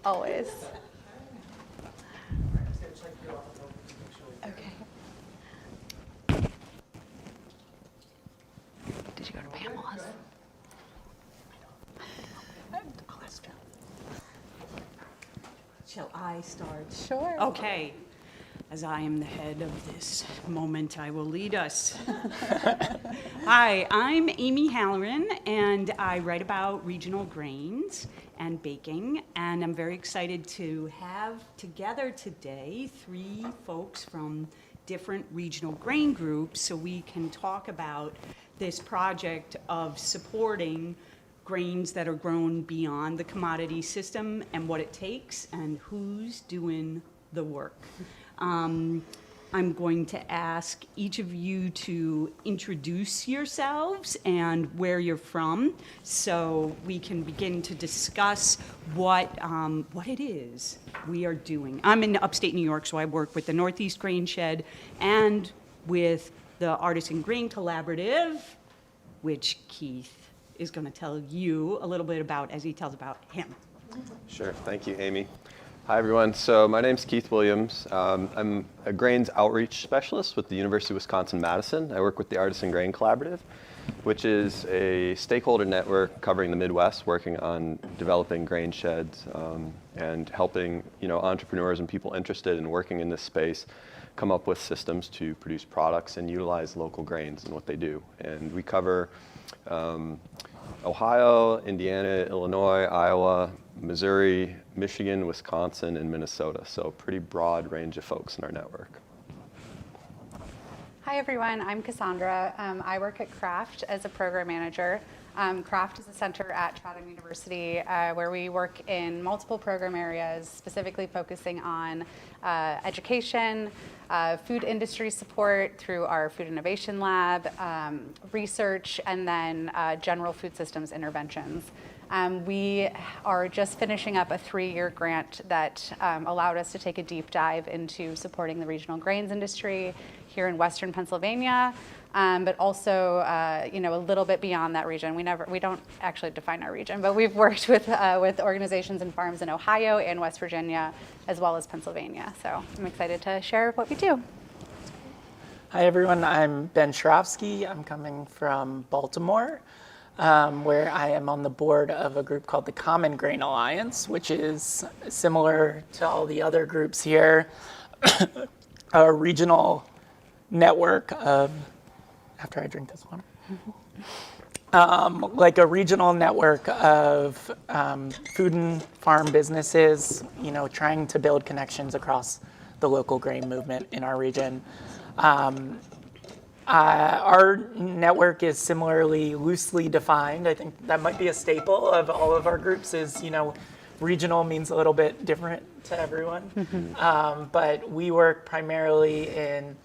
Always. Okay. Did you go to Pamela's? I'll ask her. Shall I start? Sure. Okay. As I am the head of this moment, I will lead us. Hi, I'm Amy Halloran, and I write about regional grains and baking, and I'm very excited to have together today 3 folks from different regional grain groups so we can talk about this project of supporting grains that are grown beyond the commodity system and what it takes and who's doing the work. I'm going to ask each of you to introduce yourselves and where you're from so we can begin to discuss what it is we are doing. I'm in upstate New York, so I work with the Northeast Grain Shed and with the Artisan Grain Collaborative, which Keith is going to tell you a little bit about as he tells about him. Sure, thank you, Amy. Hi, everyone. So my name's Keith Williams. I'm a grains outreach specialist with the University of Wisconsin-Madison. I work with the Artisan Grain Collaborative, which is a stakeholder network covering the Midwest, working on developing grain sheds and helping entrepreneurs and people interested in working in this space come up with systems to produce products and utilize local grains and what they do. And we cover Ohio, Indiana, Illinois, Iowa, Missouri, Michigan, Wisconsin, and Minnesota. So pretty broad range of folks in our network. Hi, everyone. I'm Cassandra. I work at Craft as a program manager. Craft is a center at Chatham University where we work in multiple program areas, specifically focusing on education, food industry support through our food innovation lab, research, and then general food systems interventions. We are just finishing up a 3-year grant that allowed us to take a deep dive into supporting the regional grains industry here in Western Pennsylvania, but also a little bit beyond that region. We don't actually define our region, but we've worked with organizations and farms in Ohio and West Virginia, as well as Pennsylvania. So I'm excited to share what we do. Hi, everyone. I'm Ben Shrofsky. I'm coming from Baltimore, where I am on the board of a group called the Common Grain Alliance, which is similar to all the other groups here, a regional network of, after I drink this water, like a regional network of food and farm businesses, trying to build connections across the local grain movement in our region. Our network is similarly loosely defined. I think that might be a staple of all of our groups is, regional means a little bit different to everyone. But we work primarily in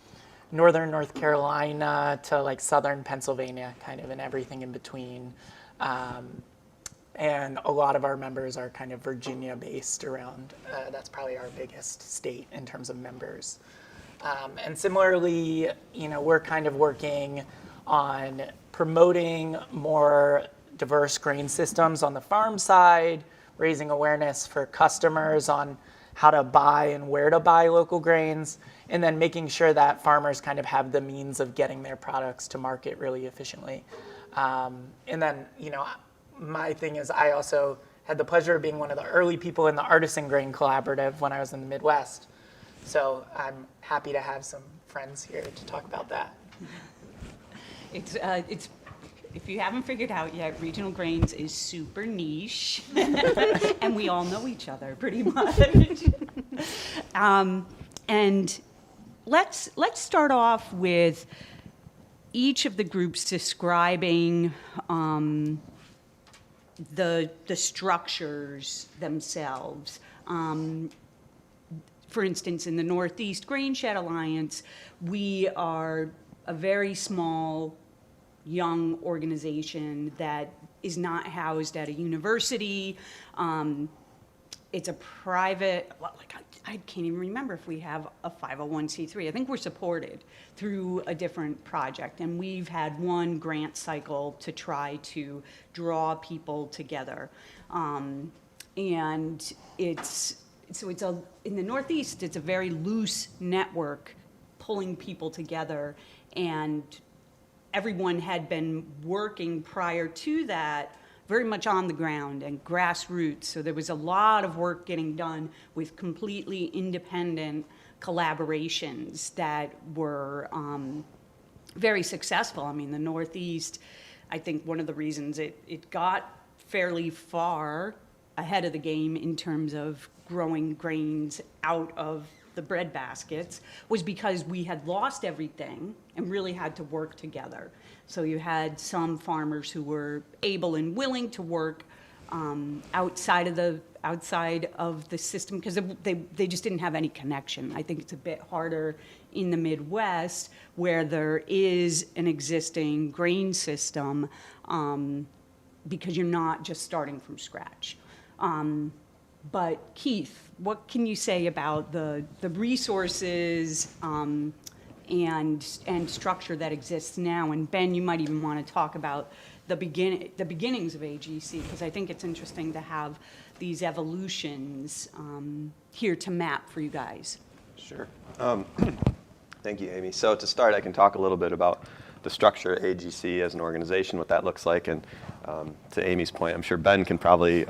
northern North Carolina to like southern Pennsylvania, kind of, and everything in between. And a lot of our members are kind of Virginia-based around. That's probably our biggest state in terms of members. And similarly, we're kind of working on promoting more diverse grain systems on the farm side, raising awareness for customers on how to buy and where to buy local grains, and then making sure that farmers kind of have the means of getting their products to market really efficiently. And then, my thing is I also had the pleasure of being one of the early people in the Artisan Grain Collaborative when I was in the Midwest. So I'm happy to have some friends here to talk about that. It's if you haven't figured out yet, regional grains is super niche, and we all know each other pretty much. And let's start off with each of the groups describing the structures themselves. For instance, in the Northeast Grain Shed Alliance, we are a very small, young organization that is not housed at a university. It's a private, I can't even remember if we have a 501c3. I think we're supported through a different project, and we've had one grant cycle to try to draw people together. And in the Northeast, it's a very loose network pulling people together, and everyone had been working prior to that very much on the ground and grassroots. So there was a lot of work getting done with completely independent collaborations that were very successful. I mean, the Northeast, I think one of the reasons it got fairly far ahead of the game in terms of growing grains out of the bread baskets was because we had lost everything and really had to work together. So you had some farmers who were able and willing to work outside of the system because they just didn't have any connection. I think it's a bit harder in the Midwest where there is an existing grain system because you're not just starting from scratch. But Keith, what can you say about the resources and structure that exists now? And Ben, you might even want to talk about the beginnings of AGC, because I think it's interesting to have these evolutions here to map for you guys. Sure. Thank you, Amy. So to start, I can talk a little bit about the structure of AGC as an organization, what that looks like, and to Amy's point, I'm sure Ben can probably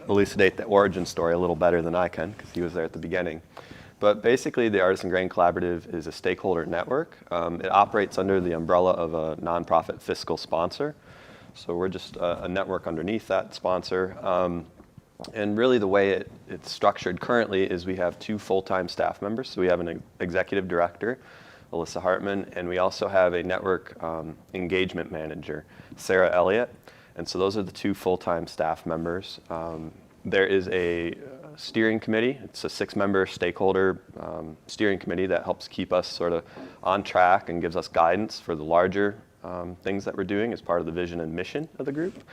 elucidate the origin story a little better than I can, because he was there at the beginning. But basically, the Artisan Grain Collaborative is a stakeholder network. It operates under the umbrella of a nonprofit fiscal sponsor. So we're just a network underneath that sponsor. And really the way it's structured currently is we have 2 full-time staff members. So we have an executive director, Alyssa Hartman, and we also have a network engagement manager, Sarah Elliott. And so those are the 2 full-time staff members. There is a steering committee. It's a 6-member stakeholder steering committee that helps keep us sort of on track and gives us guidance for the larger things that we're doing as part of the vision and mission of the group.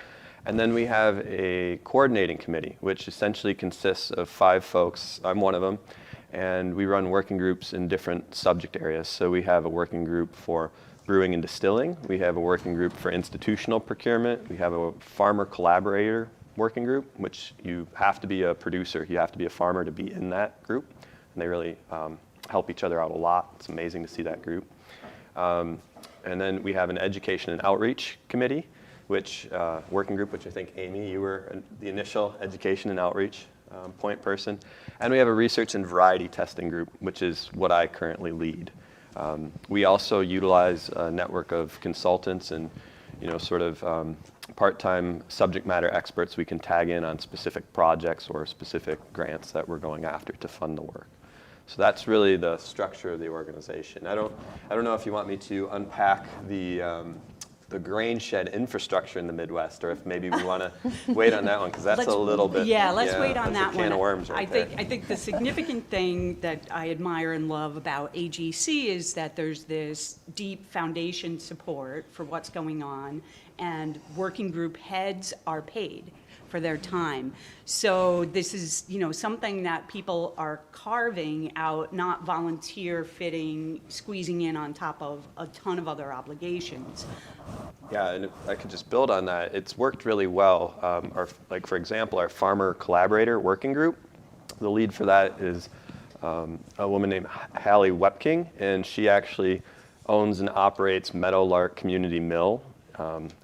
And then we have a coordinating committee, which essentially consists of 5 folks. I'm one of them. And we run working groups in different subject areas. So we have a working group for brewing and distilling. We have a working group for institutional procurement. We have a farmer collaborator working group, which you have to be a producer. You have to be a farmer to be in that group. And they really help each other out a lot. It's amazing to see that group. And then we have an education and outreach committee, which working group, which I think, Amy, you were the initial education and outreach point person. And we have a research and variety testing group, which is what I currently lead. We also utilize a network of consultants and, sort of part-time subject matter experts we can tag in on specific projects or specific grants that we're going after to fund the work. So that's really the structure of the organization. I don't know if you want me to unpack the grain shed infrastructure in the Midwest, or if maybe we want to wait on that one, because that's a little bit. Yeah, let's wait on that one. one. Can of worms right there. I think the significant thing that I admire and love about AGC is that there's this deep foundation support for what's going on, and working group heads are paid for their time. So this is, something that people are carving out, not volunteer fitting, squeezing in on top of a ton of other obligations. Yeah, and if I could just build on that, it's worked really well. For example, our farmer collaborator working group, the lead for that is a woman named Hallie Wepking, and she actually owns and operates Meadowlark Community Mill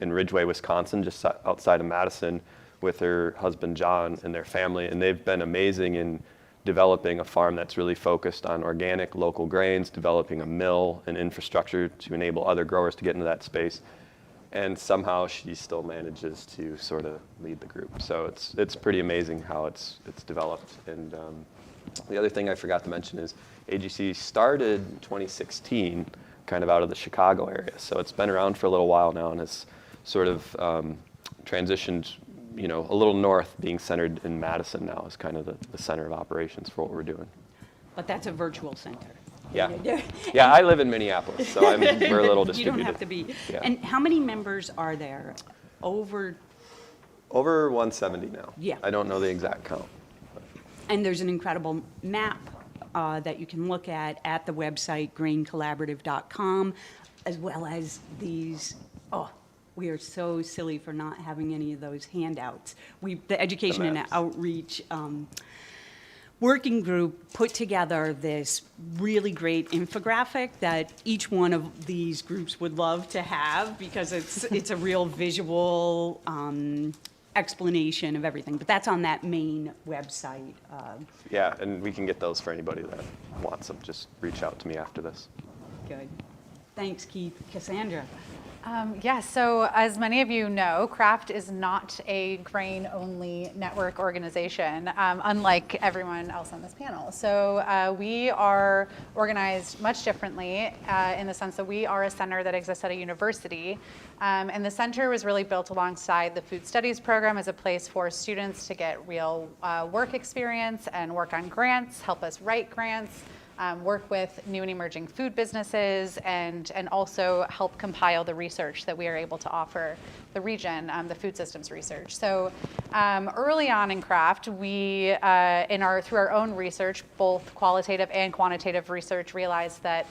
in Ridgway, Wisconsin, just outside of Madison, with her husband John and their family, and they've been amazing in developing a farm that's really focused on organic local grains, developing a mill and infrastructure to enable other growers to get into that space. And somehow she still manages to sort of lead the group. So it's pretty amazing how it's developed. And the other thing I forgot to mention is AGC started in 2016, kind of out of the Chicago area. So it's been around for a little while now and has sort of transitioned a little north, being centered in Madison now is kind of the center of operations for what we're doing. But that's a virtual center. Yeah. Yeah, I live in Minneapolis, so we're a little distributed. You don't have to be. Yeah. And how many members are there? Over 170 now. Yeah. I don't know the exact count. And there's an incredible map that you can look at the website, graincollaborative.com, as well as these, We are so silly for not having any of those handouts. The Education and maps. Outreach working group put together this really great infographic that each one of these groups would love to have because it's a real visual explanation of everything. But that's on that main website. Yeah, and we can get those for anybody that wants them. Just reach out to me after this. Good. Thanks, Keith. Cassandra. So as many of you know, CRAFT is not a grain-only network organization, unlike everyone else on this panel. So we are organized much differently in the sense that we are a center that exists at a university. And the center was really built alongside the food studies program as a place for students to get real work experience and work on grants, help us write grants, work with new and emerging food businesses, and also help compile the research that we are able to offer the region, the food systems research. So early on in CRAFT, we, through our own research, both qualitative and quantitative research, realized that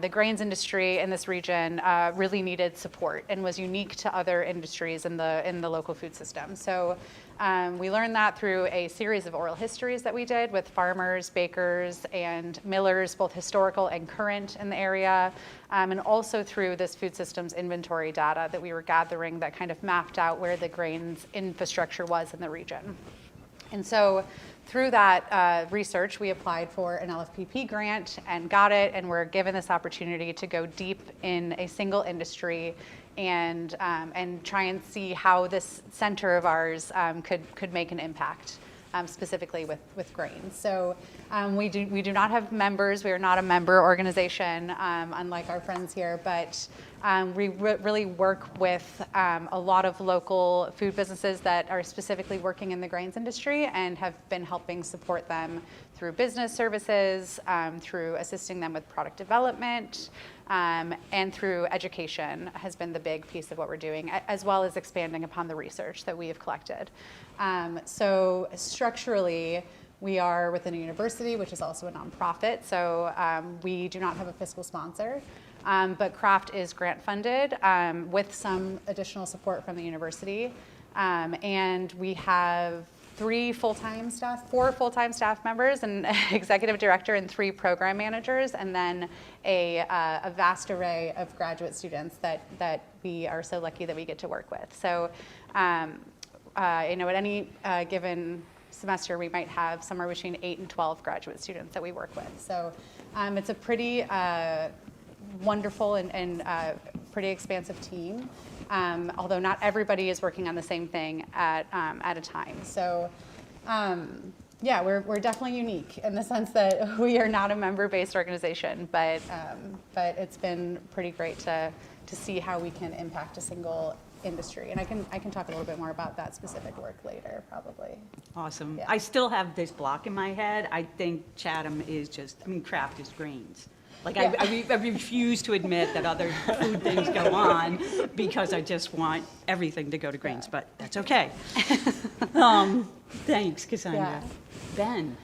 the grains industry in this region really needed support and was unique to other industries in the local food system. So we learned that through a series of oral histories that we did with farmers, bakers, and millers, both historical and current in the area, and also through this food systems inventory data that we were gathering that kind of mapped out where the grains infrastructure was in the region. And so through that research, we applied for an LFPP grant and got it, and we're given this opportunity to go deep in a single industry and try and see how this center of ours could make an impact, specifically with grains. So we do not have members. We are not a member organization, unlike our friends here, but we really work with a lot of local food businesses that are specifically working in the grains industry and have been helping support them through business services, through assisting them with product development, and through education has been the big piece of what we're doing, as well as expanding upon the research that we have collected. So structurally, we are within a university, which is also a nonprofit, so we do not have a fiscal sponsor. But CRAFT is grant funded with some additional support from the university. And we have four full-time staff members, an executive director and 3 program managers, and then a vast array of graduate students that we are so lucky that we get to work with. So at any given semester, we might have somewhere between 8 and 12 graduate students that we work with. So it's a pretty wonderful and pretty expansive team, although not everybody is working on the same thing at a time. So we're definitely unique in the sense that we are not a member-based organization, but it's been pretty great to see how we can impact a single industry. And I can talk a little bit more about that specific work later, probably. Awesome. Yeah. I still have this block in my head. I think Chatham is CRAFT is grains. Like, Yeah. I refuse to admit that other food things go on because I just want everything to go to grains, but that's okay. Thanks, Cassandra. Yeah. Ben.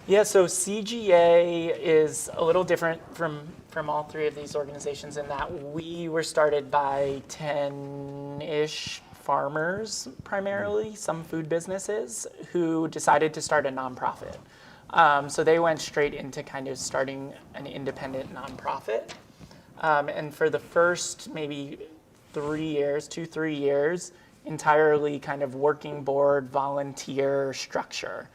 Yeah, so CGA is a little different from all 3 of these organizations in that we were started by 10-ish farmers, primarily, some food businesses, who decided to start a nonprofit. So they went straight into kind of starting an independent nonprofit. And for the first maybe 3 years, entirely kind of working board, volunteer structure.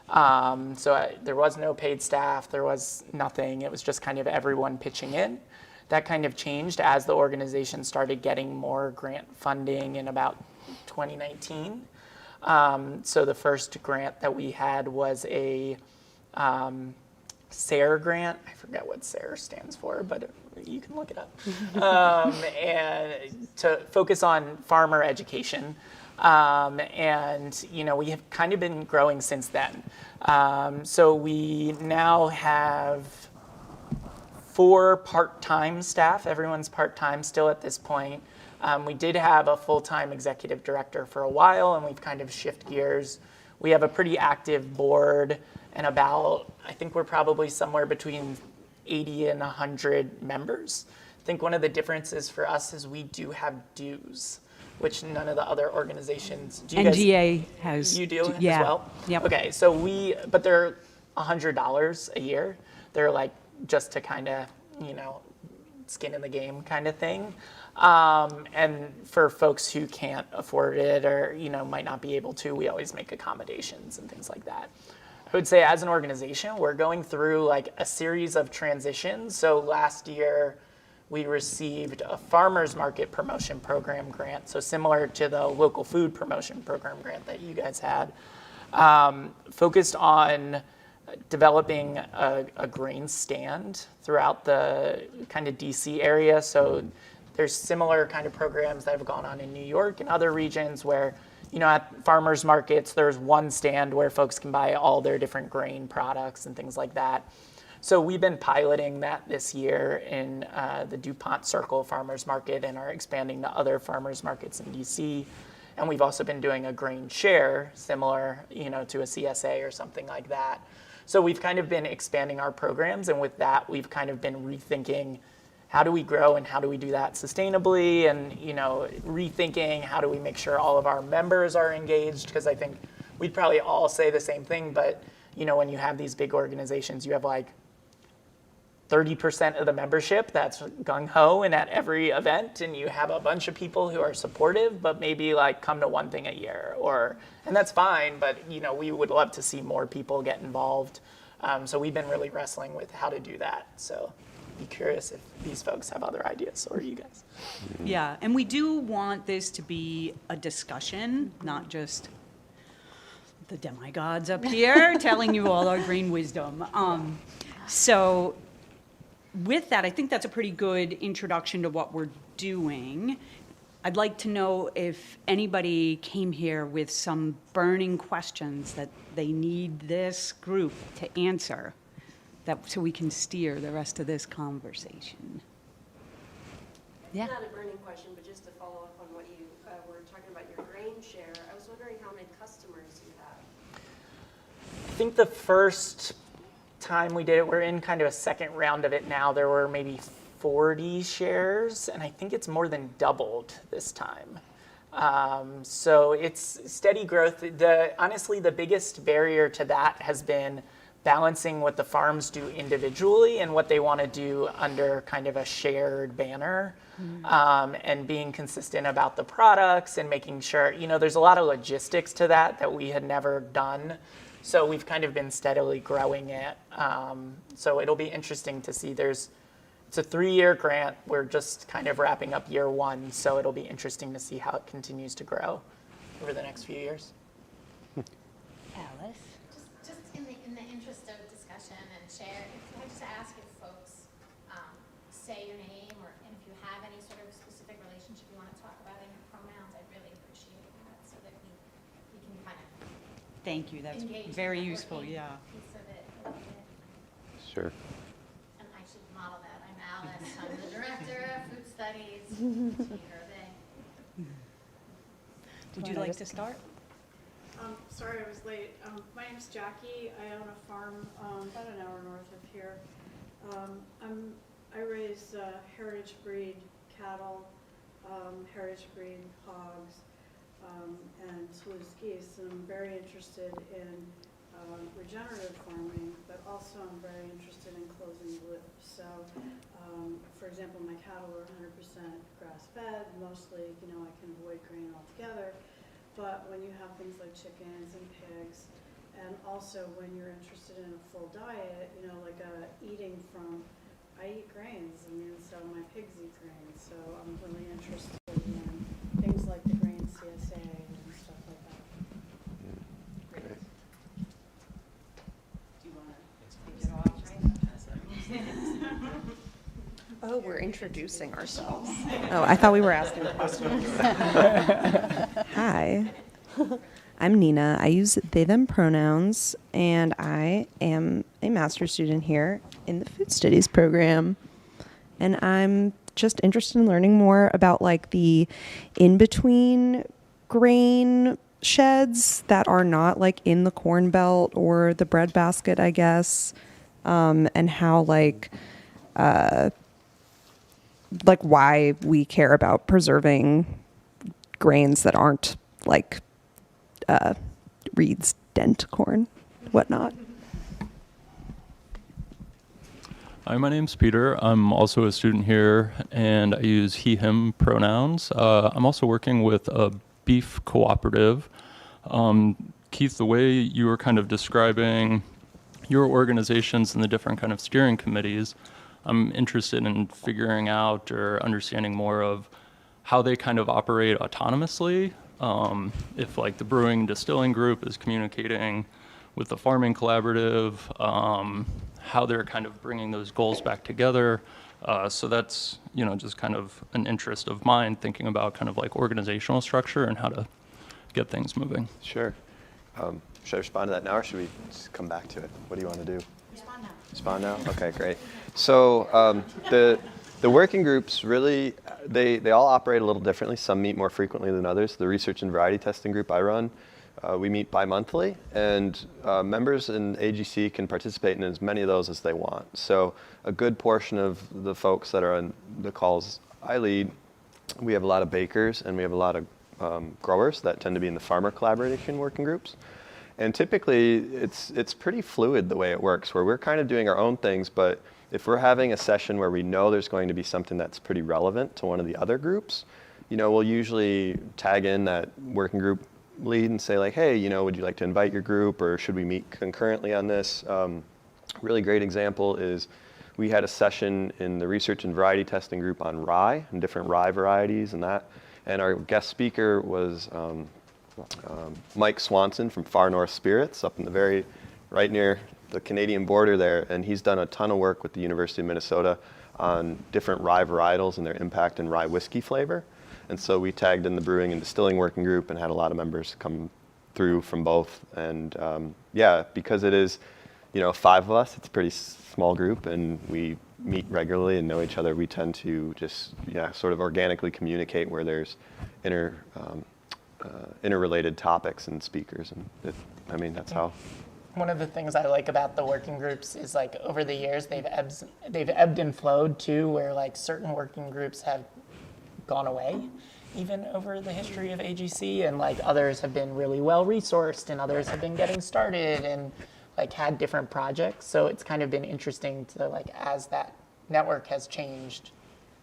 There was no paid staff, there was nothing. It was just kind of everyone pitching in. That kind of changed as the organization started getting more grant funding in about 2019. So the first grant that we had was a SARE grant. I forget what SARE stands for, but you can look it up. And to focus on farmer education. And we have kind of been growing since then. So we now have 4 part-time staff. Everyone's part-time still at this point. We did have a full-time executive director for a while, and we've kind of shifted gears. We have a pretty active board and I think we're probably somewhere between 80 and 100 members. I think one of the differences for us is we do have dues, which none of the other organizations do. NGA has. You do yeah. as well? Yep. Okay, so but they're $100 a year. They're like just to kind of, skin in the game kind of thing. And for folks who can't afford it or, might not be able to, we always make accommodations and things like that. I would say as an organization, we're going through like a series of transitions. So last year, we received a farmers market promotion program grant, so similar to the local food promotion program grant that you guys had, focused on developing a grain stand throughout the kind of DC area. So there's similar kind of programs that have gone on in New York and other regions where, at farmers markets, there's one stand where folks can buy all their different grain products and things like that. So we've been piloting that this year in the DuPont Circle Farmers Market and are expanding to other farmers markets in DC. And we've also been doing a grain share, similar, to a CSA or something like that. So we've kind of been expanding our programs, and with that, we've kind of been rethinking how do we grow and how do we do that sustainably, and rethinking how do we make sure all of our members are engaged, because I think we'd probably all say the same thing, but when you have these big organizations, you have like 30% of the membership that's gung-ho and at every event, and you have a bunch of people who are supportive but maybe like come to one thing a year, and that's fine, but we would love to see more people get involved. So we've been really wrestling with how to do that. So be curious if these folks have other ideas, or you guys. Yeah, and we do want this to be a discussion, not just the demigods up here telling you all our green wisdom. So with that, I think that's a pretty good introduction to what we're doing. I'd like to know if anybody came here with some burning questions that they need this group to answer, so we can steer the rest of this conversation. Yeah. Not a burning question, but just to follow up on what you were talking about your grain share, I was wondering how many customers you have. I think the first time we did it, we're in kind of a second round of it now. There were maybe 40 shares, and I think it's more than doubled this time. So it's steady growth. Honestly, the biggest barrier to that has been balancing what the farms do individually and what they want to do under kind of a shared banner, and being consistent about the products and making sure, there's a lot of logistics to that we had never done. So we've kind of been steadily growing it. So it'll be interesting to see. It's a 3-year grant. We're just kind of wrapping up year 1. So it'll be interesting to see how it continues to grow over the next few years. Alice? Just in the interest of discussion and share, can I just ask if folks say your name, or if you have any sort of specific relationship you want to talk about in your pronouns, I'd really appreciate that, so that we can kind of Thank you, that's engage in very the useful, networking yeah. piece of it a little bit. Sure. And I should model that. I'm Alice. I'm the director of food studies. She, her, they. Would you like to start? Sorry I was late. My name's Jackie. I own a farm about an hour north of here. I raise heritage breed cattle, heritage breed hogs, and Toulouse geese. And I'm very interested in regenerative farming, but also I'm very interested in closing the loop. So, for example, my cattle are 100% grass-fed. Mostly, I can avoid grain altogether. But when you have things like chickens and pigs, and also when you're interested in a full diet, like eating from, I eat grains. So my pigs eat grains. So I'm really interested in things like the grain CSA and stuff like that. Great. Do you want to take it off? Oh, we're introducing ourselves. Oh, I thought we were asking questions. Hi, I'm Nina. I use they, them pronouns, and I am a master's student here in the food studies program. And I'm just interested in learning more about like the in-between grain sheds that are not like in the corn belt or the breadbasket, I guess, and how like like why we care about preserving grains that aren't like reeds, dent corn, whatnot. Hi, my name's Peter. I'm also a student here, and I use he, him pronouns. I'm also working with a beef cooperative. Keith, the way you were kind of describing your organizations and the different kind of steering committees, I'm interested in figuring out or understanding more of how they kind of operate autonomously. If like the brewing and distilling group is communicating with the farming collaborative, how they're kind of bringing those goals back together. So that's, just kind of an interest of mine, thinking about kind of like organizational structure and how to get things moving. Sure. Should I respond to that now, or should we just come back to it? What do you want to do? Respond now. Respond now? Okay, great. So the working groups really, they all operate a little differently. Some meet more frequently than others. The research and variety testing group I run, we meet bi-monthly, and members in AGC can participate in as many of those as they want. So a good portion of the folks that are on the calls I lead, we have a lot of bakers and we have a lot of growers that tend to be in the farmer collaboration working groups. And typically it's pretty fluid the way it works, where we're kind of doing our own things, but if we're having a session where we know there's going to be something that's pretty relevant to one of the other groups, we'll usually tag in that working group lead and say like, hey, would you like to invite your group, or should we meet concurrently on this? Really great example is we had a session in the research and variety testing group on rye and different rye varieties and that. And our guest speaker was Mike Swanson from Far North Spirits up in the right near the Canadian border there. And he's done a ton of work with the University of Minnesota on different rye varietals and their impact in rye whiskey flavor. And so we tagged in the brewing and distilling working group and had a lot of members come through from both. And because it is, 5 of us, it's a pretty small group, and we meet regularly and know each other. We tend to just, sort of organically communicate where there's interrelated topics and speakers. And that's how. One of the things I like about the working groups is like over the years they've ebbed and flowed too, where like certain working groups have gone away even over the history of AGC, and like others have been really well resourced and others have been getting started and like had different projects. So it's kind of been interesting to like, as that network has changed,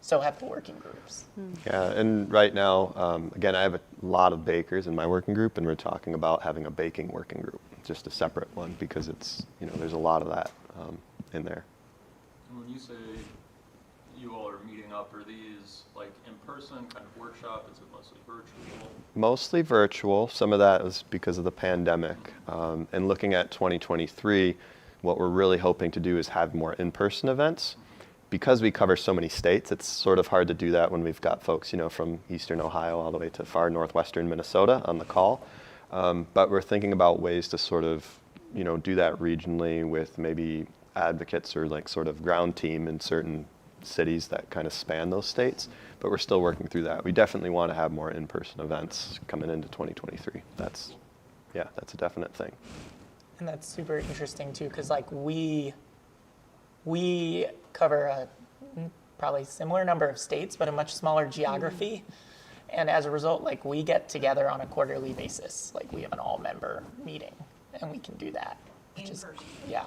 so have the working groups. Yeah, and right now, again, I have a lot of bakers in my working group, and we're talking about having a baking working group, just a separate one, because it's, there's a lot of that in there. And when you say you all are meeting up, are these like in person kind of workshop? Is it mostly virtual? Mostly virtual. Some of that is because of the pandemic. And looking at 2023, what we're really hoping to do is have more in-person events. Because we cover so many states, it's sort of hard to do that when we've got folks, from eastern Ohio all the way to far northwestern Minnesota on the call. But we're thinking about ways to sort of, do that regionally with maybe advocates or like sort of ground team in certain cities that kind of span those states. But we're still working through that. We definitely want to have more in-person events coming into 2023. That's a definite thing. And that's super interesting too, because like we cover a probably similar number of states, but a much smaller geography. And as a result, like we get together on a quarterly basis. Like we have an all-member meeting, and we can do that. Which is, yeah.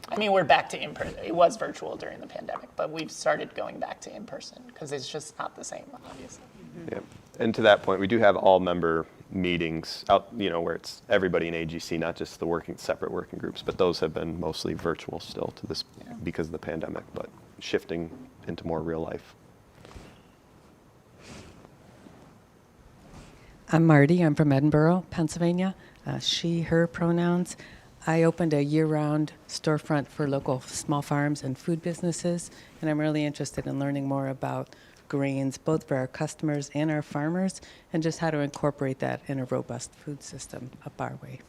I mean, we're back to in-person. It was virtual during the pandemic, but we've started going back to in-person because it's just not the same, obviously. Yeah. And to that point, we do have all-member meetings out, where it's everybody in AGC, not just the separate working groups, but those have been mostly virtual still to this because of the pandemic, but shifting into more real life. I'm Marty. I'm from Edinburgh, Pennsylvania. She, her pronouns. I opened a year-round storefront for local small farms and food businesses, and I'm really interested in learning more about grains, both for our customers and our farmers, and just how to incorporate that in a robust food system up our way.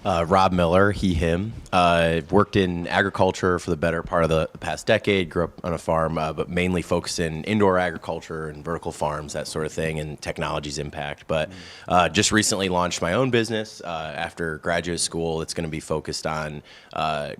Rob Miller, he, him. Worked in agriculture for the better part of the past decade, grew up on a farm, but mainly focused in indoor agriculture and vertical farms, that sort of thing, and technology's impact. But just recently launched my own business after graduate school. It's going to be focused on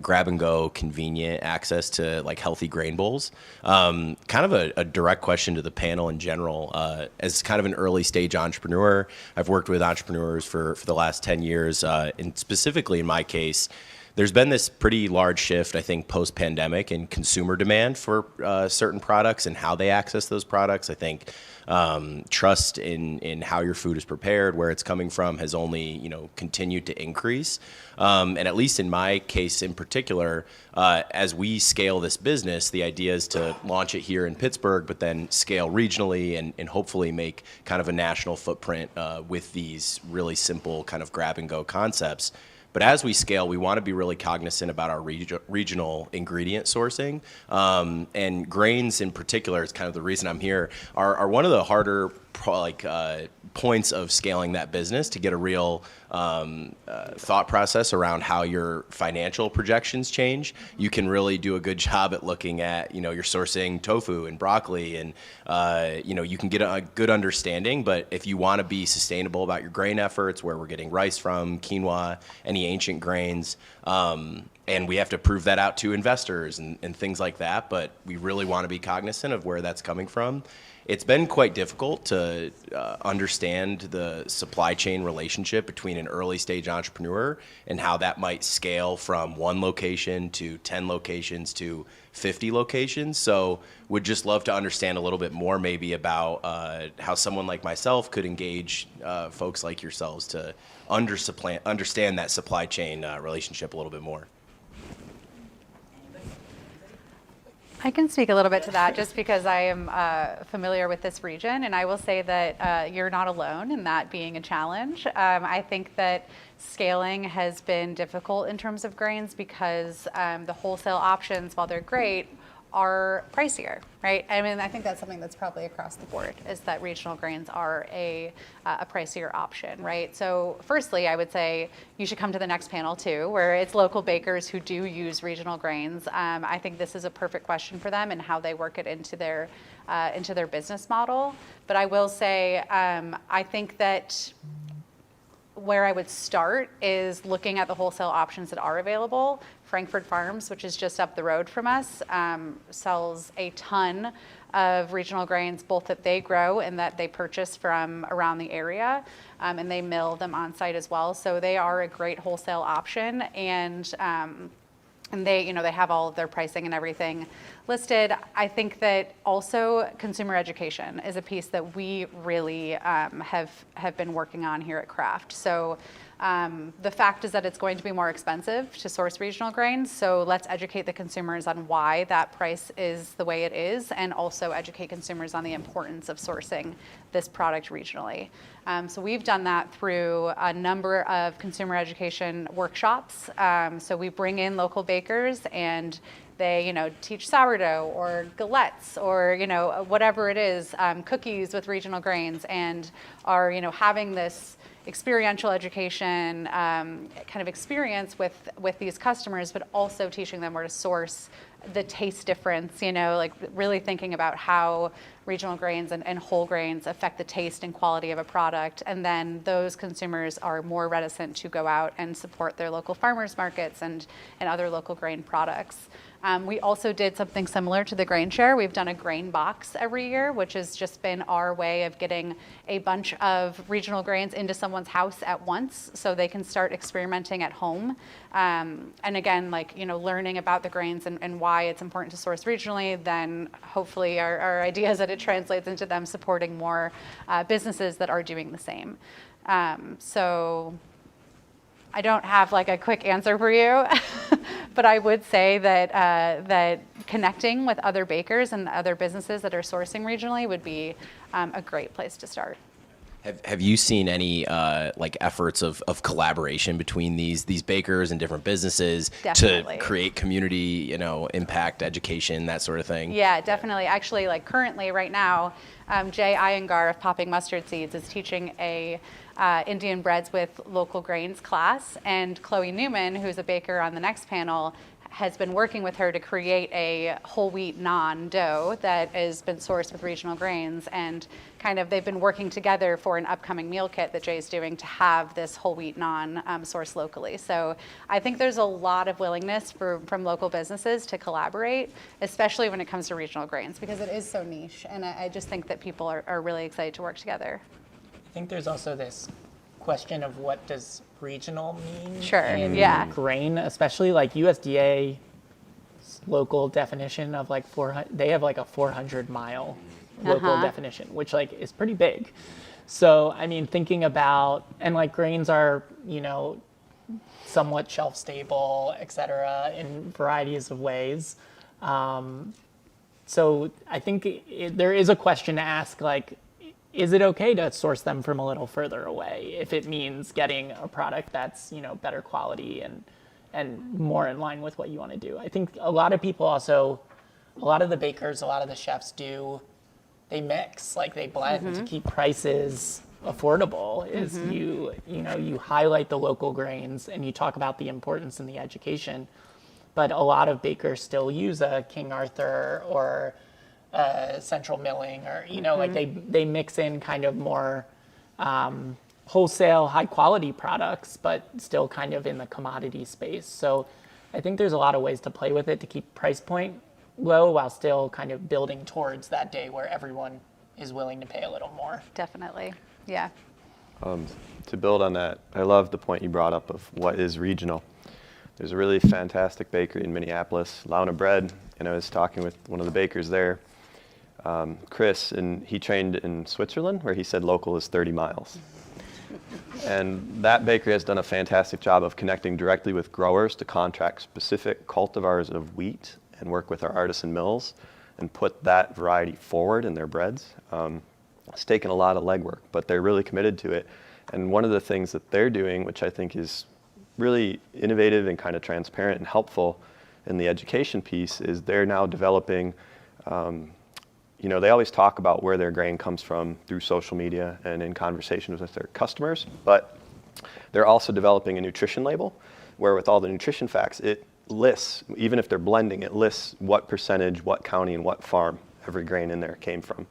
grab-and-go, convenient access to like healthy grain bowls. Kind of a direct question to the panel in general. As kind of an early-stage entrepreneur, I've worked with entrepreneurs for the last 10 years, and specifically in my case, there's been this pretty large shift, I think, post-pandemic in consumer demand for certain products and how they access those products. I think trust in how your food is prepared, where it's coming from, has only continued to increase. And at least in my case in particular, as we scale this business, the idea is to launch it here in Pittsburgh, but then scale regionally and hopefully make kind of a national footprint with these really simple kind of grab-and-go concepts. But as we scale, we want to be really cognizant about our regional ingredient sourcing. And grains in particular, is kind of the reason I'm here, are one of the harder points of scaling that business to get a real thought process around how your financial projections change. You can really do a good job at looking at, you're sourcing tofu and broccoli and, you can get a good understanding, but if you want to be sustainable about your grain efforts, where we're getting rice from, quinoa, any ancient grains, and we have to prove that out to investors and things like that, but we really want to be cognizant of where that's coming from. It's been quite difficult to understand the supply chain relationship between an early stage entrepreneur and how that might scale from 1 location to 10 locations to 50 locations. So would just love to understand a little bit more maybe about how someone like myself could engage folks like yourselves to understand that supply chain relationship a little bit more. I can speak a little bit to that just because I am familiar with this region, and I will say that you're not alone in that being a challenge. I think that scaling has been difficult in terms of grains because the wholesale options, while they're great, are pricier, right? I mean, I think that's something that's probably across the board, is that regional grains are a pricier option, right? So firstly, I would say you should come to the next panel too, where it's local bakers who do use regional grains. I think this is a perfect question for them and how they work it into their business model. But I will say, I think that where I would start is looking at the wholesale options that are available. Frankfurt Farms, which is just up the road from us, sells a ton of regional grains, both that they grow and that they purchase from around the area, and they mill them on site as well. So they are a great wholesale option, and they, they have all of their pricing and everything listed. I think that also consumer education is a piece that we really have been working on here at Kraft. So the fact is that it's going to be more expensive to source regional grains, so let's educate the consumers on why that price is the way it is, and also educate consumers on the importance of sourcing this product regionally. So we've done that through a number of consumer education workshops. So we bring in local bakers and they, teach sourdough or galettes or, whatever it is, cookies with regional grains, and are, having this experiential education kind of experience with these customers, but also teaching them where to source the taste difference, like really thinking about how regional grains and whole grains affect the taste and quality of a product. And then those consumers are more reticent to go out and support their local farmers markets and other local grain products. We also did something similar to the grain share. We've done a grain box every year, which has just been our way of getting a bunch of regional grains into someone's house at once so they can start experimenting at home. And again, learning about the grains and why it's important to source regionally, then hopefully our idea is that it translates into them supporting more businesses that are doing the same. So I don't have a quick answer for you, but I would say that connecting with other bakers and other businesses that are sourcing regionally would be a great place to start. Have you seen any like efforts of collaboration between these bakers and different businesses Definitely. to create community, impact, education, that sort of thing? Yeah, definitely. Actually, like currently, right now, Jay Iyengar of Popping Mustard Seeds is teaching a Indian breads with local grains class, and Chloe Newman, who's a baker on the next panel, has been working with her to create a whole wheat naan dough that has been sourced with regional grains, and kind of they've been working together for an upcoming meal kit that Jay's doing to have this whole wheat naan sourced locally. So I think there's a lot of willingness from local businesses to collaborate, especially when it comes to regional grains, because it is so niche, and I just think that people are really excited to work together. I think there's also this question of what does regional mean Sure, in yeah. grain, especially like USDA local definition of like 400, they have like a 400-mile local definition, which like is pretty big. So, I mean, thinking about, and like grains are, somewhat shelf stable, et cetera, in varieties of ways. So I think there is a question to ask, like, is it okay to source them from a little further away if it means getting a product that's, better quality and more in line with what you want to do? I think a lot of people also, a lot of the bakers, a lot of the chefs they mix, like they blend to keep prices affordable. Is you highlight the local grains and you talk about the importance and the education, but a lot of bakers still use a King Arthur or Central Milling, or like they mix in kind of more wholesale, high quality products, but still kind of in the commodity space. So I think there's a lot of ways to play with it to keep price point low while still kind of building towards that day where everyone is willing to pay a little more. Definitely, yeah. To build on that, I love the point you brought up of what is regional. There's a really fantastic bakery in Minneapolis, Launa Bread, and I was talking with one of the bakers there, Chris, and he trained in Switzerland, where he said local is 30 miles. And that bakery has done a fantastic job of connecting directly with growers to contract specific cultivars of wheat and work with our artisan mills and put that variety forward in their breads. It's taken a lot of legwork, but they're really committed to it. And one of the things that they're doing, which I think is really innovative and kind of transparent and helpful in the education piece, is they're now developing, they always talk about where their grain comes from through social media and in conversations with their customers, but they're also developing a nutrition label where with all the nutrition facts, it lists, even if they're blending, it lists what percentage, what county, and what farm every grain in there came from.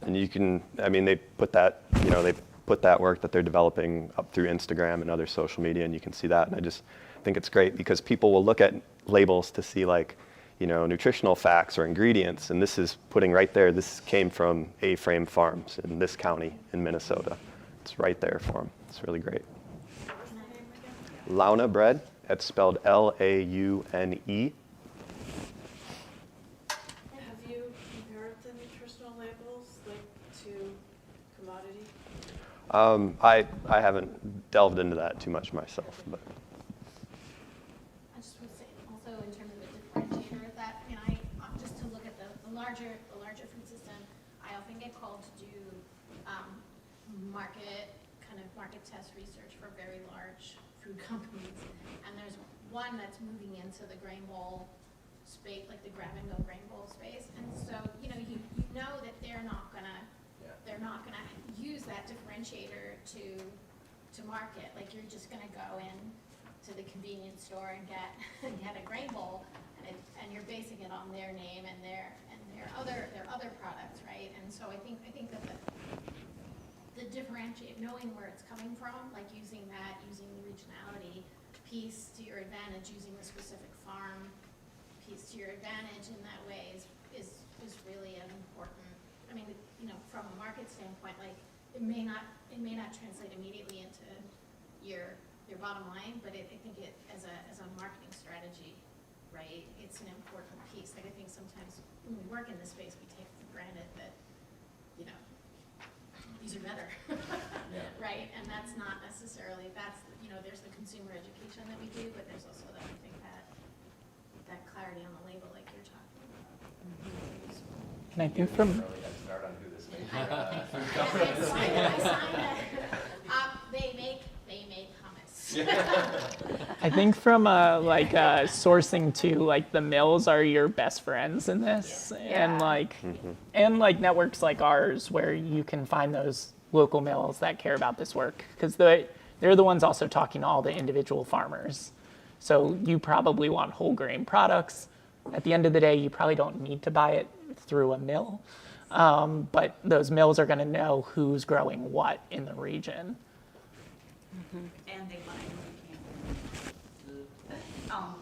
And you can, they put that, they put that work that they're developing up through Instagram and other social media, and you can see that. And I just think it's great because people will look at labels to see like, nutritional facts or ingredients, and this is putting right there, this came from A-frame farms in this county in Minnesota. It's right there for them. It's really great. Launa Bread. That's spelled Laune. Have you compared the nutritional labels to commodity? I haven't delved into that too much myself, but. I just would say also in terms of a differentiator of that, just to look at the larger food system, I often get called to do market test research for very large food companies, and there's one that's moving into the grain bowl space, like the grab and go grain bowl space, and so you know that they're not gonna use that differentiator to market. Like you're just gonna go in to the convenience store and get a grain bowl, and you're basing it on their name and their other products, right? And so I think that the differentiate, knowing where it's coming from, like using the regionality piece to your advantage, using the specific farm piece to your advantage in that way is really an important. From a market standpoint, like it may not translate immediately into your bottom line, but I think it as a marketing strategy, right? It's an important piece. Like I think sometimes when we work in this space, we take for granted that these are better, right? And that's not necessarily, there's the consumer education that we do, but there's also that I think that clarity on the label like you're talking about. And I think from I sign I think from sourcing to like the mills are your best friends in this, and like networks like ours where you can find those local mills that care about this work, because they're the ones also talking to all the individual farmers. So you probably want whole grain products. At the end of the day, you probably don't need to buy it through a mill, but those mills are going to know who's growing what in the region. And they want to know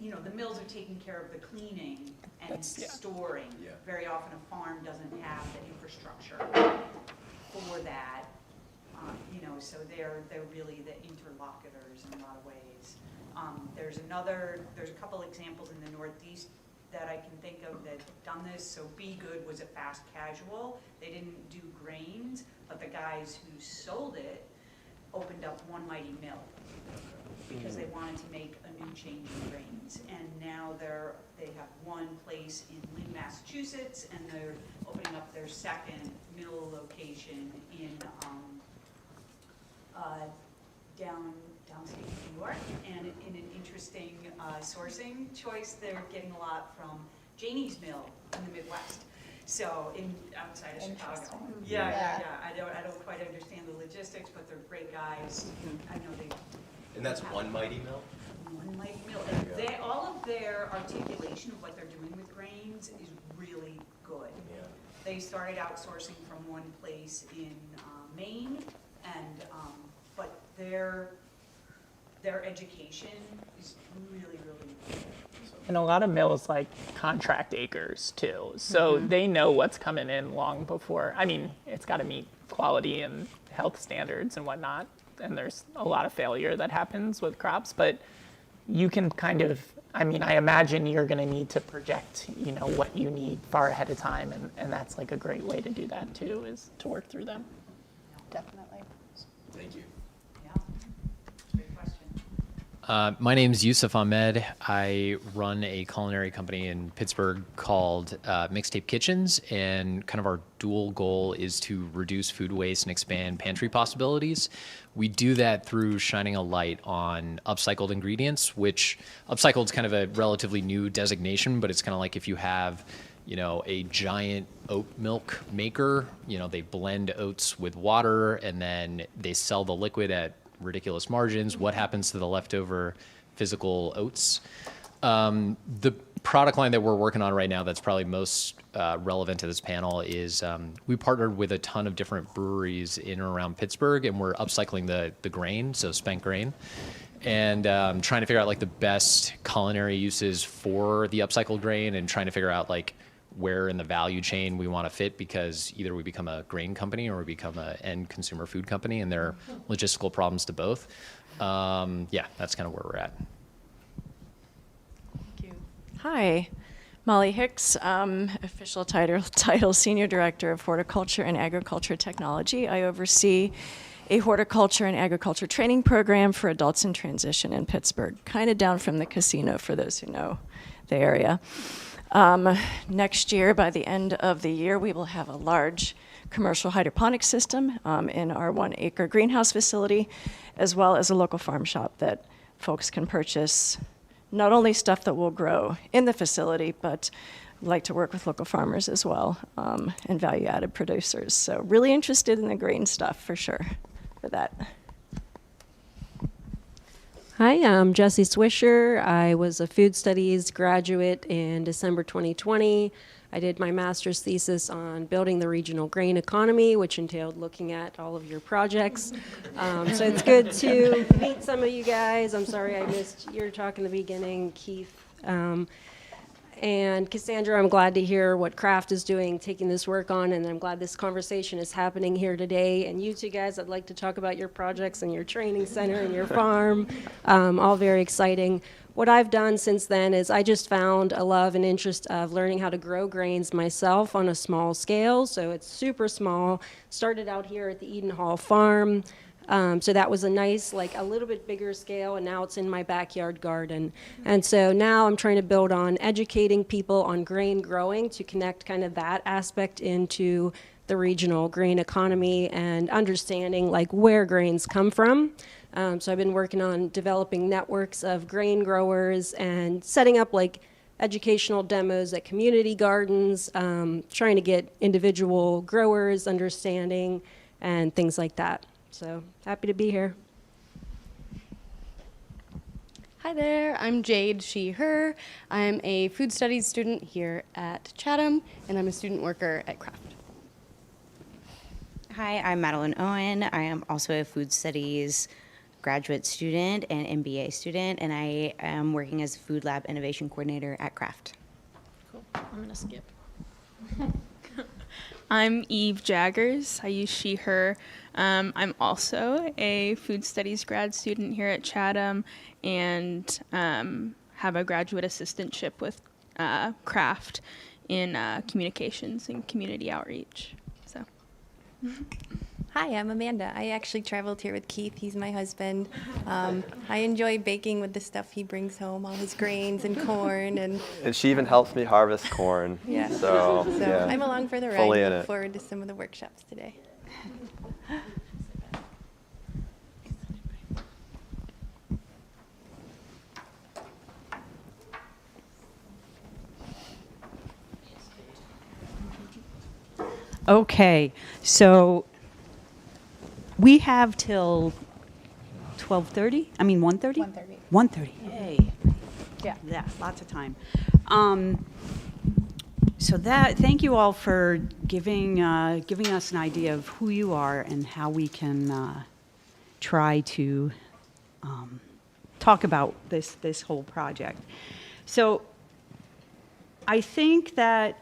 you know, the mills are taking care of the cleaning and storing. Yeah. Very often a farm doesn't have the infrastructure for that. You know, so they're really the interlocutors in a lot of ways. There's a couple examples in the Northeast that I can think of that have done this. So Be Good was a fast casual. They didn't do grains, but the guys who sold it opened up One Mighty Mill because they wanted to make a new change in grains. And now they have one place in Lynn, Massachusetts, and they're opening up their second mill location in downstate New York. And in an interesting sourcing choice, they're getting a lot from Janie's Mill in the Midwest. So outside of Chicago. Yeah. I don't quite understand the logistics, but they're great guys. I know they. And that's One Mighty Mill? One Mighty Mill. And all of their articulation of what they're doing with grains is really good. Yeah. They started outsourcing from one place in Maine, and but their education is really, really good. And a lot of mills like contract acres too, so they know what's coming in long before. I mean, it's got to meet quality and health standards and whatnot, and there's a lot of failure that happens with crops, but you can kind of, I mean, I imagine you're going to need to project, you know, what you need far ahead of time, and that's like a great way to do that too, is to work through them. Definitely. Thank you. Yeah, great question. My name's Yusuf Ahmed. I run a culinary company in Pittsburgh called Mixtape Kitchens, and kind of our dual goal is to reduce food waste and expand pantry possibilities. We do that through shining a light on upcycled ingredients, which upcycled is kind of a relatively new designation, but it's kind of like if you have, you know, a giant oat milk maker, you know, they blend oats with water and then they sell the liquid at ridiculous margins. What happens to the leftover physical oats? The product line that we're working on right now that's probably most relevant to this panel is we partnered with a ton of different breweries in and around Pittsburgh, and we're upcycling the grain, so spent grain, and trying to figure out like the best culinary uses for the upcycled grain, and trying to figure out like where in the value chain we want to fit, because either we become a grain company or we become an end consumer food company, and there are logistical problems to both. Yeah, that's kind of where we're at. Thank you. Hi, Molly Hicks, official title Senior Director of Horticulture and Agriculture Technology. I oversee a horticulture and agriculture training program for adults in transition in Pittsburgh, kind of down from the casino for those who know the area. Next year, by the end of the year, we will have a large commercial hydroponic system in our 1-acre greenhouse facility, as well as a local farm shop that folks can purchase not only stuff that will grow in the facility, but like to work with local farmers as well, and value-added producers. So really interested in the grain stuff for sure for that. Hi, I'm Jessie Swisher. I was a food studies graduate in December 2020. I did my master's thesis on building the regional grain economy, which entailed looking at all of your projects. So it's good to meet some of you guys. I'm sorry I missed your talk in the beginning, Keith. And Cassandra, I'm glad to hear what Kraft is doing, taking this work on, and I'm glad this conversation is happening here today. And you two guys, I'd like to talk about your projects and your training center and your farm, all very exciting. What I've done since then is I just found a love and interest of learning how to grow grains myself on a small scale. So it's super small. Started out here at the Eden Hall farm. So that was a nice, like a little bit bigger scale, and now it's in my backyard garden. And so now I'm trying to build on educating people on grain growing to connect kind of that aspect into the regional grain economy and understanding like where grains come from. So I've been working on developing networks of grain growers and setting up like educational demos at community gardens, trying to get individual growers understanding and things like that. So happy to be here. Hi there, I'm Jade, she, her. I'm a food studies student here at Chatham, and I'm a student worker at Craft. Hi, I'm Madeline Owen. I am also a food studies graduate student and MBA student, and I am working as a food lab innovation coordinator at Craft. Cool. I'm gonna skip. I'm Eve Jaggers. I use she, her. I'm also a food studies grad student here at Chatham and have a graduate assistantship with Craft in communications and community outreach. So. Hi, I'm Amanda. I actually traveled here with Keith. He's my husband. I enjoy baking with the stuff he brings home, all his grains and corn. And she even helps me harvest corn. Yeah. So yeah, I'm along for the ride. Fully in Look it. forward to some of the workshops today. Okay, so we have till 12:30? I mean 1:30? 1:30. 1:30. Yay. Yeah, lots of time. So thank you all for giving us an idea of who you are and how we can try to talk about this whole project. So I think that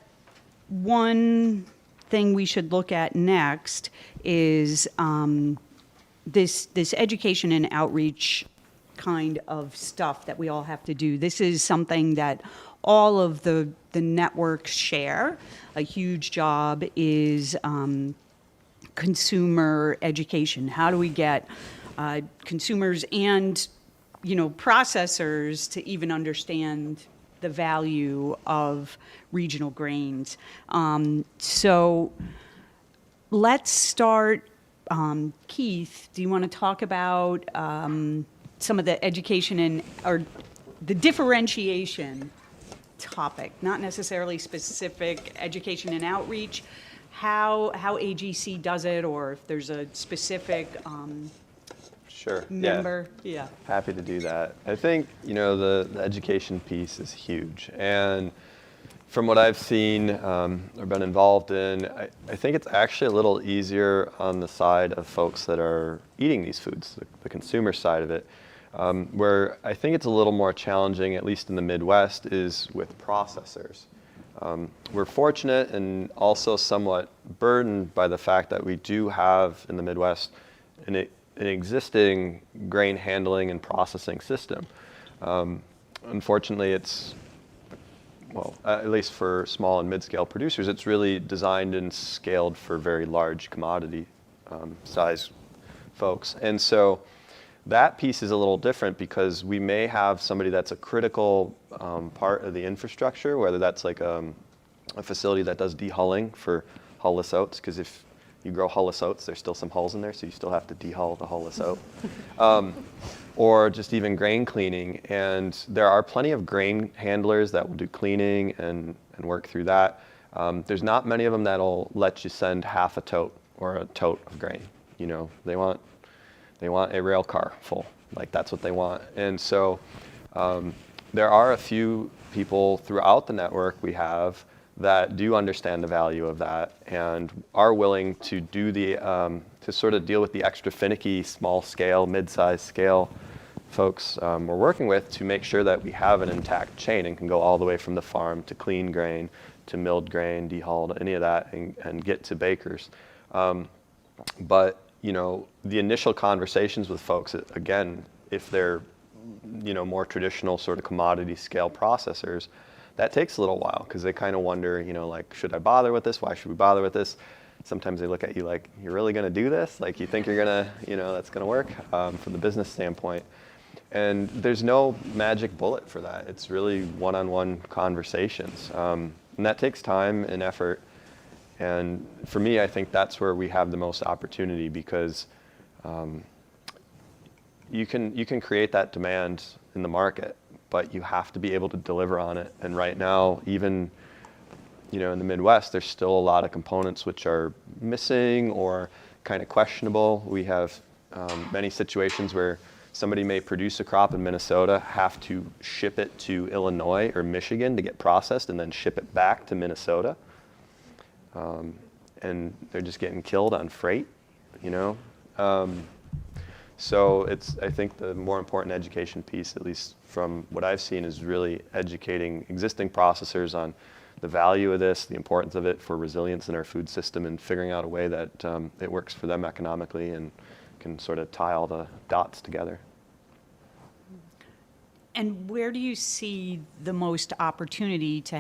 one thing we should look at next is this education and outreach kind of stuff that we all have to do. This is something that all of the networks share. A huge job is consumer education. How do we get consumers and processors to even understand the value of regional grains? So let's start. Keith, do you want to talk about some of the education or the differentiation topic, not necessarily specific education and outreach, how AGC does it, or if there's a specific Sure. member? Yeah. Happy to do that. I think, the education piece is huge. And from what I've seen or been involved in, I think it's actually a little easier on the side of folks that are eating these foods, the consumer side of it. Where I think it's a little more challenging, at least in the Midwest, is with processors. We're fortunate and also somewhat burdened by the fact that we do have in the Midwest an existing grain handling and processing system. Unfortunately, it's, at least for small and mid-scale producers, it's really designed and scaled for very large commodity size folks. And so that piece is a little different because we may have somebody that's a critical part of the infrastructure, whether that's like a facility that does dehulling for hull-less oats, because if you grow hull-less oats, there's still some hulls in there, so you still have to dehull the hull-less oat. Or just even grain cleaning. And there are plenty of grain handlers that will do cleaning and work through that. There's not many of them that'll let you send half a tote or a tote of grain. They want a rail car full, like that's what they want. And so there are a few people throughout the network we have that do understand the value of that and are willing to do to sort of deal with the extra finicky small scale, mid-sized scale folks we're working with to make sure that we have an intact chain and can go all the way from the farm to clean grain, to milled grain, dehulled, any of that, and get to bakers. But the initial conversations with folks, again, if they're, more traditional sort of commodity scale processors, that takes a little while because they kind of wonder, like, should I bother with this? Why should we bother with this? Sometimes they look at you like, you're really going to do this? Like, you think you're going to, that's going to work from the business standpoint. And there's no magic bullet for that. It's really one-on-one conversations. And that takes time and effort. And for me, I think that's where we have the most opportunity because, you can create that demand in the market, but you have to be able to deliver on it. And right now, even in the Midwest, there's still a lot of components which are missing or kind of questionable. We have many situations where somebody may produce a crop in Minnesota, have to ship it to Illinois or Michigan to get processed, and then ship it back to Minnesota. And they're just getting killed on freight, So I think the more important education piece, at least from what I've seen, is really educating existing processors on the value of this, the importance of it for resilience in our food system, and figuring out a way that it works for them economically and can sort of tie all the dots together. And where do you see the most opportunity to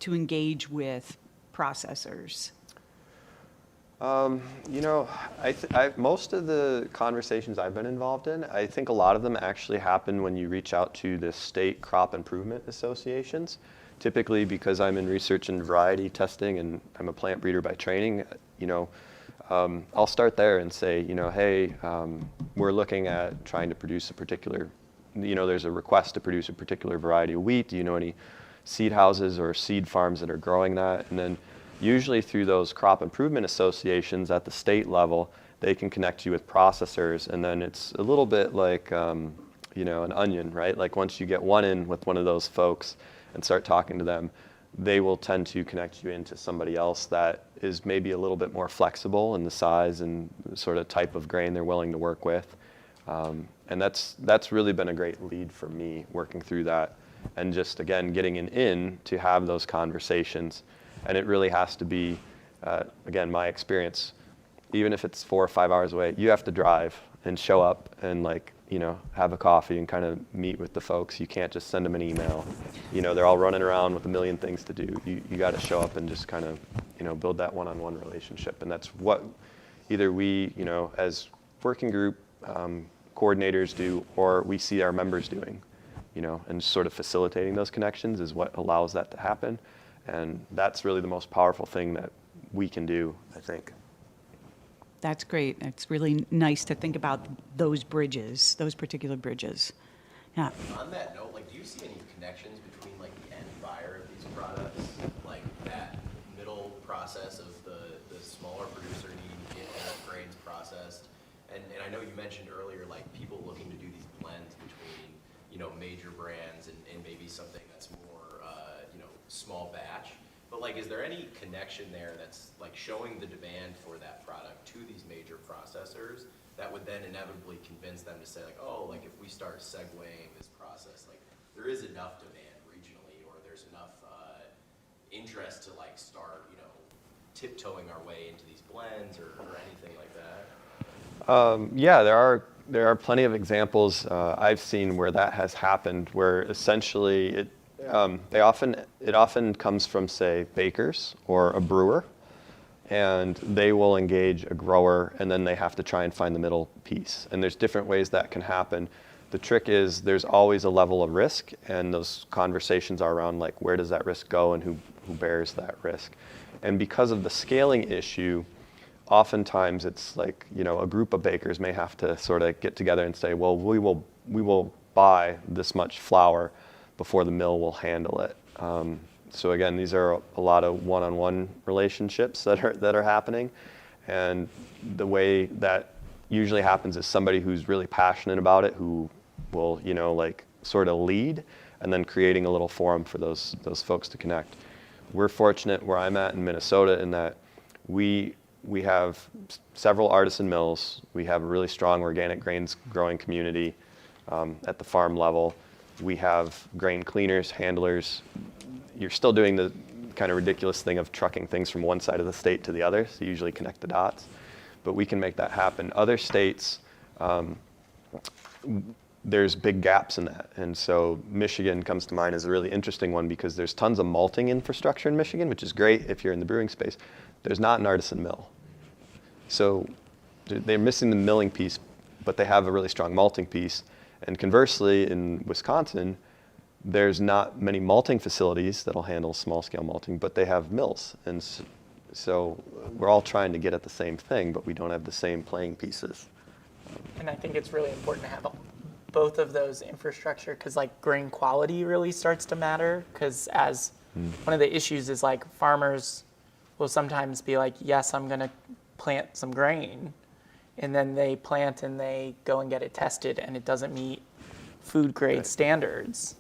engage with processors? Most of the conversations I've been involved in, I think a lot of them actually happen when you reach out to the state crop improvement associations. Typically, because I'm in research and variety testing and I'm a plant breeder by training, I'll start there and say, hey, we're looking at trying to produce a particular, there's a request to produce a particular variety of wheat. Do you know any seed houses or seed farms that are growing that? And then usually through those crop improvement associations at the state level, they can connect you with processors. And then it's a little bit like, an onion, right? Like once you get one in with one of those folks and start talking to them, they will tend to connect you into somebody else that is maybe a little bit more flexible in the size and sort of type of grain they're willing to work with. And that's really been a great lead for me working through that. And just, again, getting an in to have those conversations. And it really has to be, again, my experience, even if it's 4 or 5 hours away, you have to drive and show up and have a coffee and kind of meet with the folks. You can't just send them an email. They're all running around with a million things to do. You got to show up and just kind of, build that one-on-one relationship. And that's what either we, as working group coordinators do, or we see our members doing, and sort of facilitating those connections is what allows that to happen. And that's really the most powerful thing that we can do, I think. That's great. It's really nice to think about those bridges, those particular bridges. Yeah. On that note, do you see any connections between the end buyer of these products, that middle process of the smaller producer needing to get their grains processed? And I know you mentioned earlier, people looking to do these blends between, major brands and maybe something that's more, small batch. But is there any connection there that's showing the demand for that product to these major processors that would then inevitably convince them to say if we start segueing this process, there is enough demand regionally, or there's enough interest to start, tiptoeing our way into these blends or anything like that? Yeah, there are plenty of examples I've seen where that has happened, where essentially it often comes from, say, bakers or a brewer, and they will engage a grower, and then they have to try and find the middle piece. And there's different ways that can happen. The trick is there's always a level of risk, and those conversations are around where does that risk go and who bears that risk. And because of the scaling issue, oftentimes it's a group of bakers may have to sort of get together and say, well, we will buy this much flour before the mill will handle it. So again, these are a lot of one-on-one relationships that are happening. And the way that usually happens is somebody who's really passionate about it, who will, sort of lead, and then creating a little forum for those folks to connect. We're fortunate where I'm at in Minnesota in that we have several artisan mills. We have a really strong organic grains growing community at the farm level. We have grain cleaners, handlers. You're still doing the kind of ridiculous thing of trucking things from one side of the state to the other, so you usually connect the dots. But we can make that happen. Other states, there's big gaps in that. And so Michigan comes to mind as a really interesting one because there's tons of malting infrastructure in Michigan, which is great if you're in the brewing space. There's not an artisan mill. So they're missing the milling piece, but they have a really strong malting piece. And conversely, in Wisconsin, there's not many malting facilities that'll handle small-scale malting, but they have mills. And so we're all trying to get at the same thing, but we don't have the same playing pieces. And I think it's really important to have both of those infrastructure, because like grain quality really starts to matter, because as one of the issues is like farmers will sometimes be like, yes, I'm going to plant some grain, and then they plant and they go and get it tested and it doesn't meet food grade standards.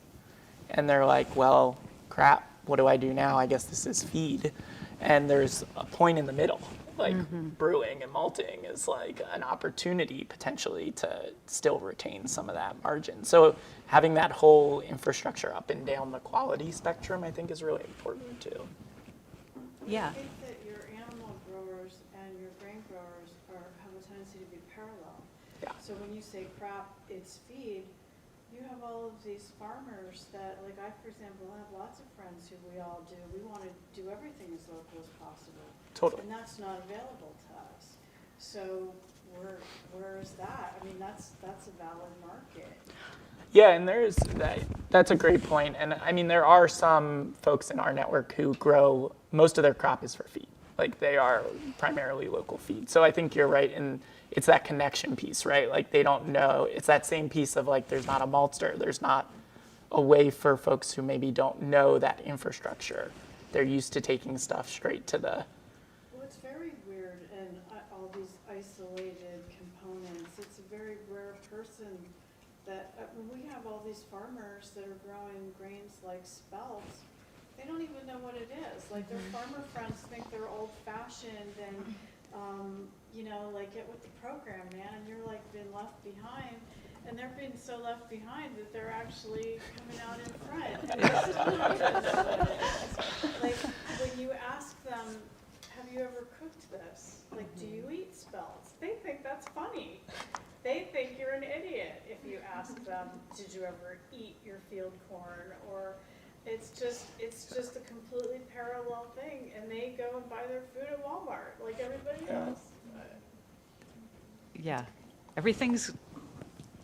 And they're like, well, crap, what do I do now? I guess this is feed. And there's a point in the middle, like brewing and malting is like an opportunity potentially to still retain some of that margin. So having that whole infrastructure up and down the quality spectrum, I think is really important too. Yeah. I think that your animal growers and your grain growers have a tendency to be parallel. Yeah. So when you say crop, it's feed, you have all of these farmers that, like I, for example, have lots of friends who we all do. We want to do everything as local as possible. Totally. And that's not available to us. So where is that? I mean, that's a valid market. Yeah, and there's that's a great point. And I mean, there are some folks in our network who grow, most of their crop is for feed. Like they are primarily local feed. So I think you're right, and it's that connection piece, right? Like they don't know, it's that same piece of like there's not a maltster, there's not a way for folks who maybe don't know that infrastructure. They're used to taking stuff straight to the... Well, it's very weird, and all these isolated components, it's a very rare person that, we have all these farmers that are growing grains like spelts. They don't even know what it is. Like their farmer friends think they're old-fashioned and, you know, like get with the program, man. And you're like been left behind, and they're being so left behind that they're actually coming out in front. And they still don't even know what it is. Like when you ask them, have you ever cooked this? Like, do you eat spelts? They think that's funny. They think you're an idiot if you ask them, did you ever eat your field corn? Or it's just a completely parallel thing, and they go and buy their food at Walmart like everybody else. Yeah, everything's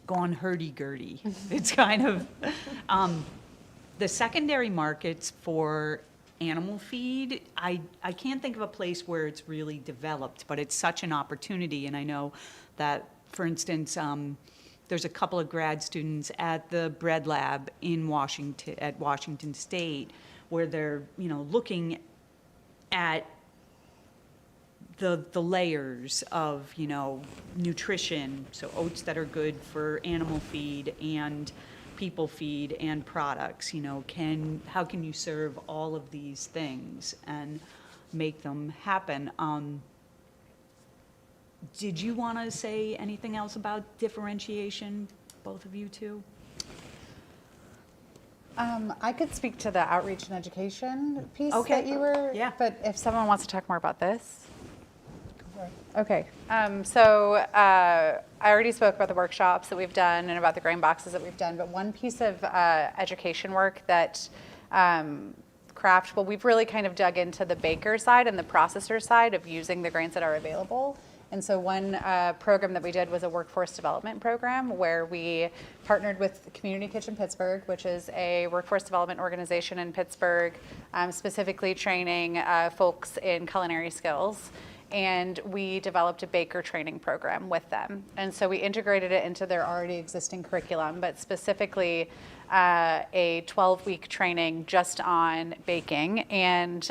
gone hurdy-gurdy. It's kind of, the secondary markets for animal feed, I can't think of a place where it's really developed, but it's such an opportunity. And I know that, for instance, there's a couple of grad students at the Bread Lab in Washington State, where they're, you know, looking at the layers of, you know, nutrition, so oats that are good for animal feed and people feed and products, you know, how can you serve all of these things and make them happen? Did you want to say anything else about differentiation, both of you two? I could speak to the outreach and education piece Okay. that you were, Yeah. but if someone wants to talk more about this. Okay, so I already spoke about the workshops that we've done and about the grain boxes that we've done, but one piece of education work that Craft, well, we've really kind of dug into the baker side and the processor side of using the grains that are available. And so one program that we did was a workforce development program where we partnered with Community Kitchen Pittsburgh, which is a workforce development organization in Pittsburgh, specifically training folks in culinary skills. And we developed a baker training program with them. And so we integrated it into their already existing curriculum, but specifically a 12-week training just on baking, and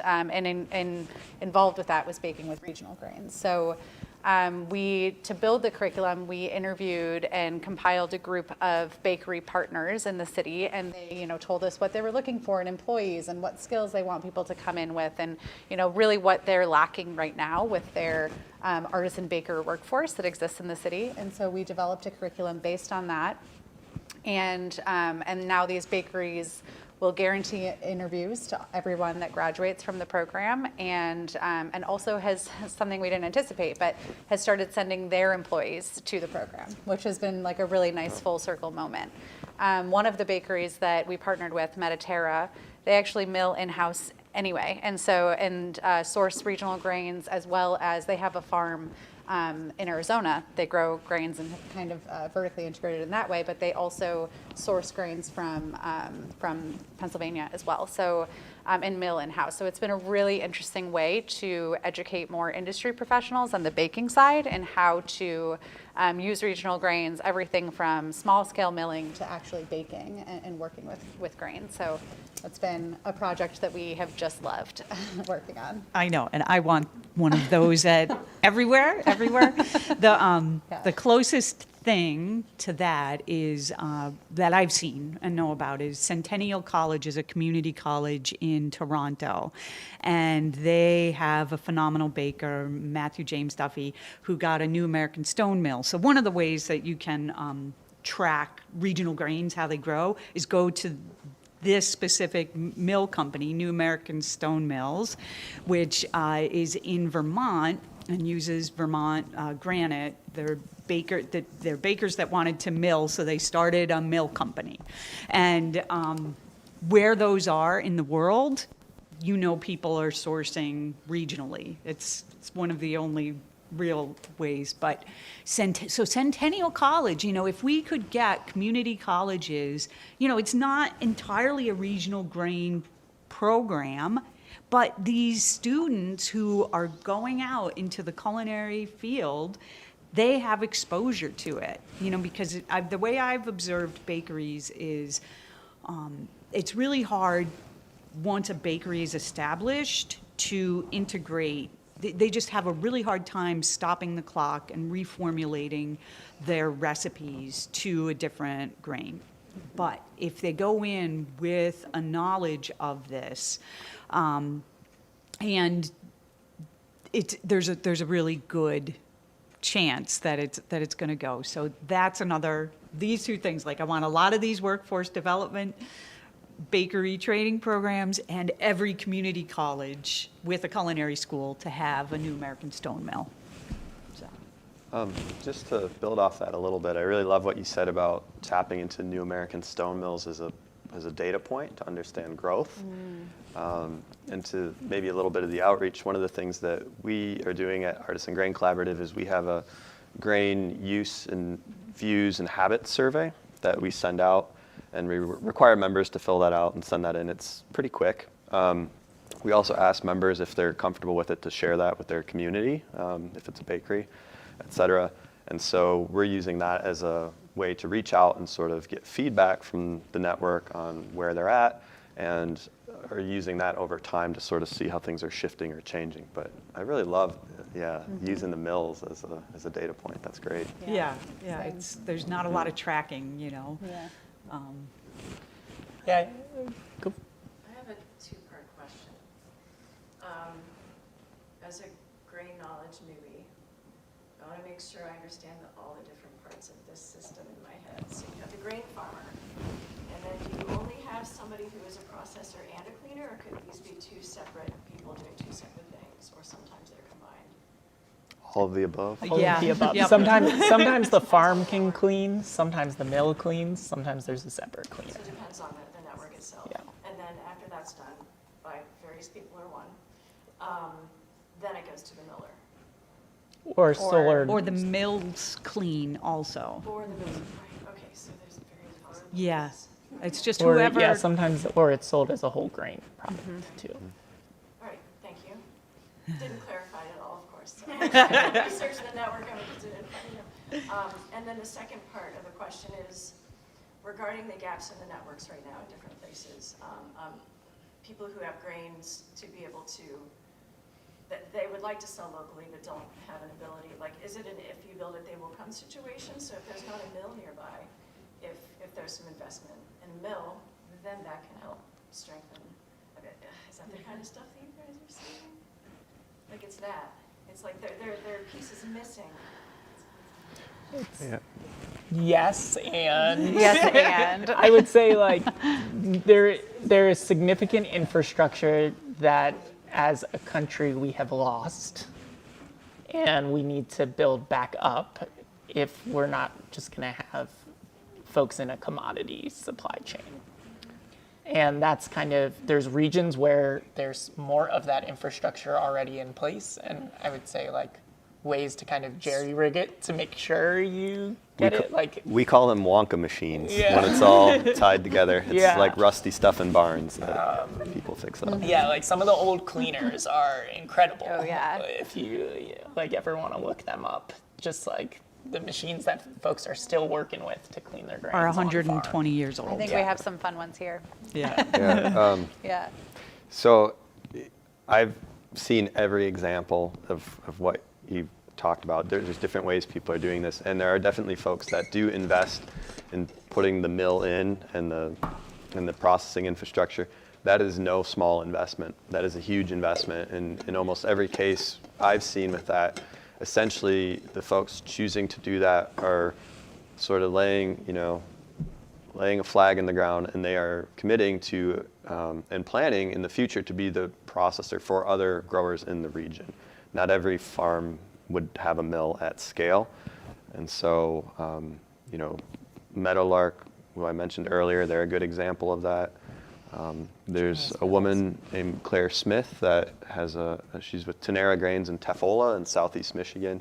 involved with that was baking with regional grains. So to build the curriculum, we interviewed and compiled a group of bakery partners in the city, and they, you know, told us what they were looking for in employees and what skills they want people to come in with, and, you know, really what they're lacking right now with their artisan baker workforce that exists in the city. And so we developed a curriculum based on that, and now these bakeries will guarantee interviews to everyone that graduates from the program, and also has something we didn't anticipate, but has started sending their employees to the program, which has been like a really nice full circle moment. One of the bakeries that we partnered with, Mediterra, they actually mill in-house anyway, and source regional grains, as well as they have a farm in Arizona. They grow grains and kind of vertically integrated in that way, but they also source grains from Pennsylvania as well. So and mill in-house. So it's been a really interesting way to educate more industry professionals on the baking side and how to use regional grains, everything from small-scale milling to actually baking and working with grain. So it's been a project that we have just loved working on. I know, and I want one of those at everywhere. The closest thing to that is that I've seen and know about is Centennial College is a community college in Toronto, and they have a phenomenal baker, Matthew James Duffy, who got a New American Stone Mill. So one of the ways that you can track regional grains, how they grow, is go to this specific mill company, New American Stone Mills, which is in Vermont and uses Vermont granite. They're bakers that wanted to mill, so they started a mill company. And where those are in the world, people are sourcing regionally. It's one of the only real ways. But so Centennial College, if we could get community colleges, it's not entirely a regional grain program, but these students who are going out into the culinary field, they have exposure to it, because the way I've observed bakeries is it's really hard once a bakery is established to integrate. They just have a really hard time stopping the clock and reformulating their recipes to a different grain. But if they go in with a knowledge of this, and there's a really good chance that it's going to go. So that's these two things. Like I want a lot of these workforce development bakery training programs and every community college with a culinary school to have a New American Stone Mill. So. Just to build off that a little bit, I really love what you said about tapping into New American Stone Mills as a data point to understand growth. And to maybe a little bit of the outreach, one of the things that we are doing at Artisan Grain Collaborative is we have a grain use and views and habits survey that we send out, and we require members to fill that out and send that in. It's pretty quick. We also ask members if they're comfortable with it to share that with their community, if it's a bakery, et cetera. And so we're using that as a way to reach out and sort of get feedback from the network on where they're at, and are using that over time to sort of see how things are shifting or changing. But I really love, using the mills as a data point. That's great. Yeah. There's not a lot of tracking, Yeah. Go. I have a two-part question. As a grain knowledge newbie, I want to make sure I understand all the different parts of this system in my head. So you have the grain farmer, and then do you only have somebody who is a processor and a cleaner, or could these be two separate people doing two separate things, or sometimes they're combined? All of the above? All of the above. Yep. Sometimes the farm can clean, sometimes the mill cleans, sometimes there's a separate cleaner. So it depends on the network itself. Yeah. And then after that's done by various people or one, then it goes to the miller. Or solar. Or the mills clean also. Or the mills, right, okay, so there's various other Yeah, it's just Or, whoever. yeah, sometimes, or it's sold as a whole grain product too. All right, thank you. Didn't clarify it at all, of course. So I researched the network, I was interested in, and then the second part of the question is regarding the gaps in the networks right now in different places. People who have grains to be able to, that they would like to sell locally but don't have an ability. Like, is it an if you build it, they will come situation? So if there's not a mill nearby, if there's some investment in a mill, then that can help strengthen a bit. Is that the kind of stuff that you guys are seeing? Like it's that. It's like there are pieces missing. Yes, and Yes, and I would say like there is significant infrastructure that as a country we have lost, and we need to build back up if we're not just going to have folks in a commodity supply chain. And that's kind of, there's regions where there's more of that infrastructure already in place, and I would say like ways to kind of jerry rig it to make sure you get it? Like, we call them Wonka machines Yeah. when it's all tied together. It's Yeah. like rusty stuff in barns that people fix up. yeah, like some of the old cleaners are incredible. Oh, yeah. If you like ever want to look them up, just like the machines that folks are still working with to clean their grains. Are on farm. 120 years old. I think we have some fun ones here. Yeah. Yeah. Yeah. So I've seen every example of what you talked about. There's different ways people are doing this, and there are definitely folks that do invest in putting the mill in and the processing infrastructure. That is no small investment. That is a huge investment, and in almost every case I've seen with that, essentially the folks choosing to do that are sort of laying a flag in the ground, and they are committing to and planning in the future to be the processor for other growers in the region. Not every farm would have a mill at scale, and so Meadowlark, who I mentioned earlier, they're a good example of that. There's a woman named Claire Smith that she's with Tenera Grains in Tefola in southeast Michigan.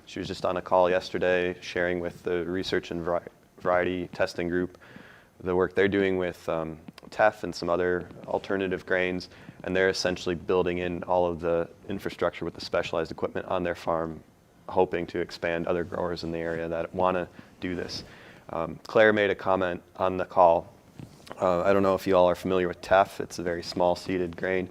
She was just on a call yesterday sharing with the research and variety testing group the work they're doing with teff and some other alternative grains, and they're essentially building in all of the infrastructure with the specialized equipment on their farm, hoping to expand other growers in the area that want to do this. Claire made a comment on the call. I don't know if you all are familiar with teff. It's a very small seeded grain,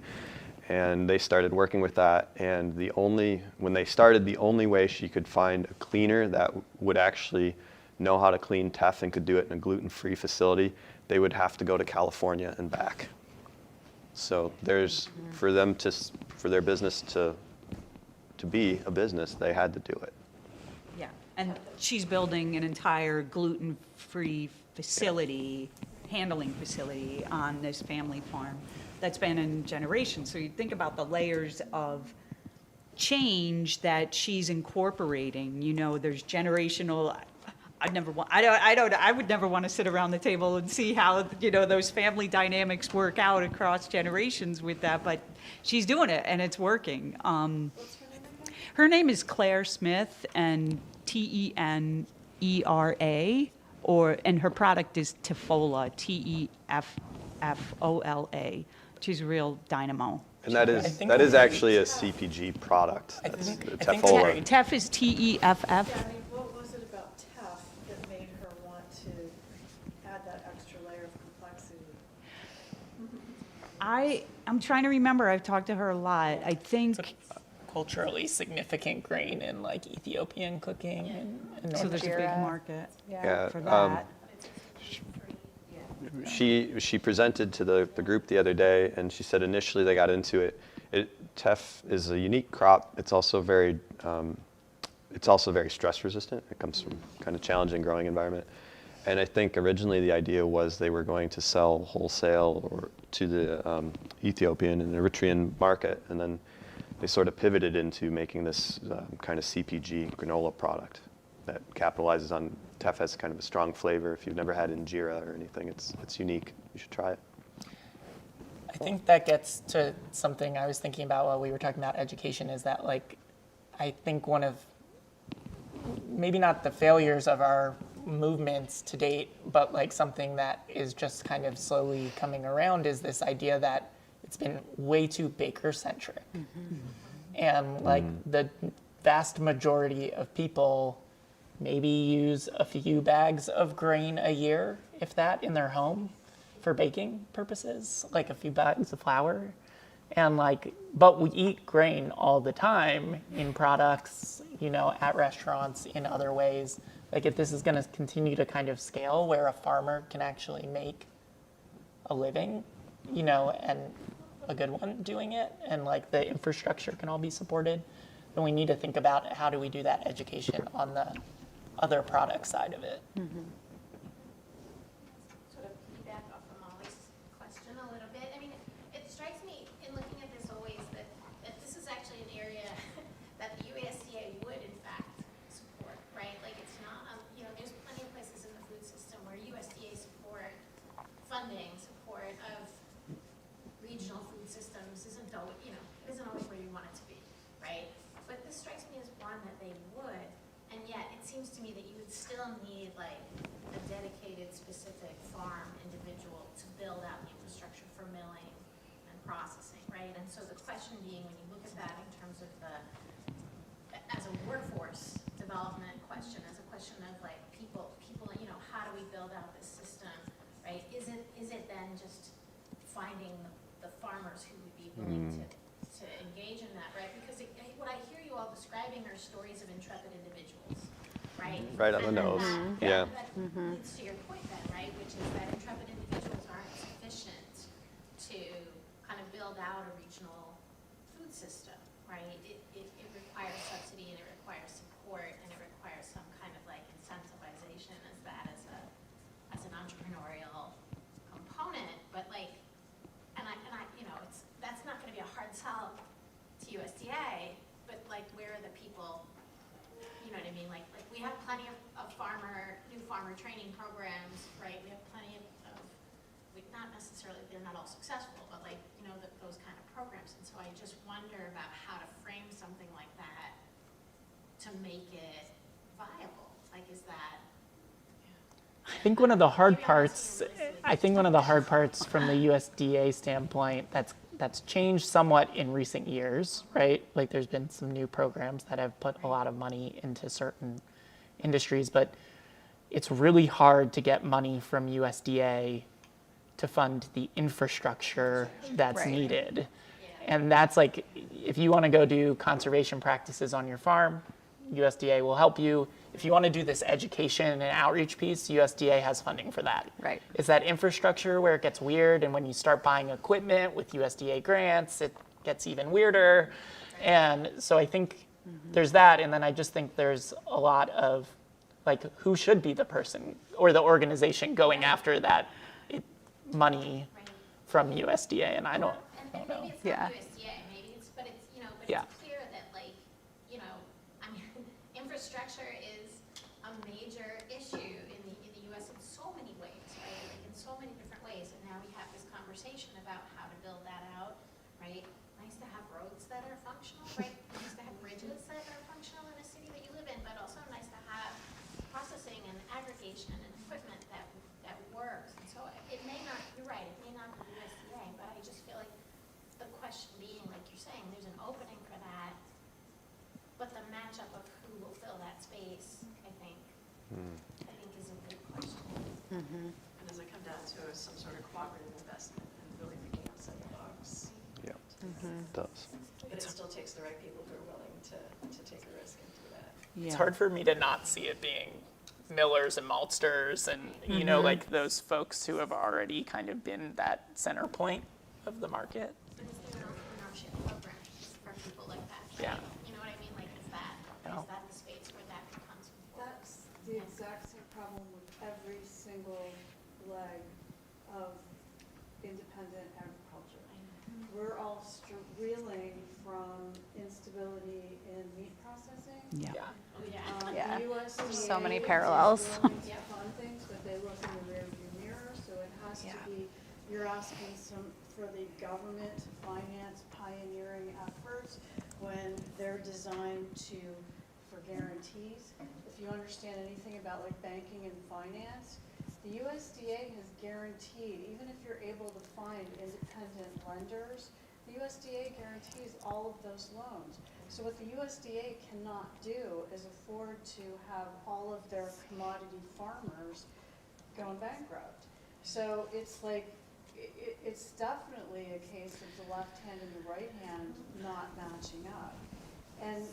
and they started working with that, and when they started, the only way she could find a cleaner that would actually know how to clean teff and could do it in a gluten-free facility, they would have to go to California and back. So for their business to be a business, they had to do it. Yeah, and she's building an entire gluten-free facility, handling facility on this family farm that's been in generations. So you think about the layers of change that she's incorporating. There's generational. I would never want to sit around the table and see how those family dynamics work out across generations with that, but she's doing it and it's working. Her name is Claire Smith, and Tenera, and her product is Tefola, Teffola. She's a real dynamo. And that is actually a CPG product. That's the Tefola. Teff is TEFF. What was it about teff that made her want to add that extra layer of complexity? I'm trying to remember. I've talked to her a lot. I think Culturally significant grain in like Ethiopian cooking and so. There's a big Nigeria. market For that. She presented to the group the other day, and she said initially they got into it. Teff is a unique crop. It's also very stress resistant. It comes from kind of challenging growing environment. And I think originally the idea was they were going to sell wholesale or to the Ethiopian and Eritrean market, and then they sort of pivoted into making this kind of CPG granola product that capitalizes on. Teff has kind of a strong flavor. If you've never had injera or anything, it's unique. You should try it. I think that gets to something I was thinking about while we were talking about education, is that like, I think one of, maybe not the failures of our movements to date, but like something that is just kind of slowly coming around is this idea that it's been way too baker-centric. And like the vast majority of people maybe use a few bags of grain a year, if that, in their home for baking purposes, like a few bags of flour. And like, but we eat grain all the time in products, at restaurants, in other ways. Like if this is gonna continue to kind of scale where a farmer can actually make a living, and a good one doing it, and like the infrastructure can all be supported, then we need to think about how do we do that education on the other product side of it. Sort of piggyback off of Molly's question a little bit. I mean, it strikes me in looking at this always that this is actually an area that the USDA would in fact support, right? Like it's not, there's plenty of places in the food system where USDA support, funding support of regional food systems isn't always where you want it to be, right? But this strikes me as one that they so the question being, when you look at that in terms of as a workforce development question, as a question of like people, how do we build out this system, right? Is it then just finding the farmers who would be willing to engage in that, right? Because what I hear you all describing are stories of intrepid individuals, right? Right on the nose. Yeah. That leads to your point then, right? Which is that intrepid individuals aren't sufficient to kind of build out a regional food system, right? It requires subsidy, and it requires support, and it requires some kind of like incentivization as an entrepreneurial component. But like, and I that's not going to be a hard sell to USDA, but like, where are the people? You know what I mean? Like we have plenty of new farmer training programs, right? We have plenty of not necessarily, they're not all successful, but like, those kind of programs. And so I just wonder about how to frame something like that to make it viable. Like, is that? I think one of the hard parts from the USDA standpoint that's changed somewhat in recent years, right? Like there's been some new programs that have put a lot of money into certain industries, but it's really hard to get money from USDA to fund the infrastructure that's needed. And that's like, if you want to go do conservation practices on your farm, USDA will help you. If you want to do this education and outreach piece, USDA has funding for that. Right. It's that infrastructure where it gets weird, and when you start buying equipment with USDA grants, it gets even weirder. And so I think there's that, and then I just think there's a lot of, like, who should be the person or the organization going after that money from USDA, and I don't know. Maybe it's not USDA, but it's clear that, like, I mean, infrastructure is a major issue in the U.S. in so many ways, right? Like in so many different ways, and now we have this conversation about how to build that out, right? Nice to have roads that are functional, right? Nice to have bridges that are functional in a city that you live in, but also nice to have processing and aggregation and equipment that works. And so it may not, you're right, it may not be USDA, but I just feel like the question being, like you're saying, there's an opening for that, but the matchup of who will fill that space, I think is a good question. And does it come down to some sort of cooperative investment and really thinking outside the box? Yeah, it does. But it still takes the right people who are willing to take a risk and do that. It's hard for me to not see it being millers and maltsters and, like those folks who have already kind of been that center point of the market. But is there an entrepreneurship program for people like that? Yeah. You know what I mean? Like, is that the space where that becomes important? That's the exact same problem with every single leg of independent agriculture. We're all reeling from instability in meat processing. The USDA So many parallels. is willing to fund things, but they look in the rearview mirror, so it has to be, you're asking for the government to finance pioneering efforts when they're designed for guarantees. If you understand anything about like banking and finance, the USDA has guaranteed, even if you're able to find independent lenders, the USDA guarantees all of those loans. So what the USDA cannot do is afford to have all of their commodity farmers going bankrupt. So it's like, it's definitely a case of the left hand and the right hand not matching up. And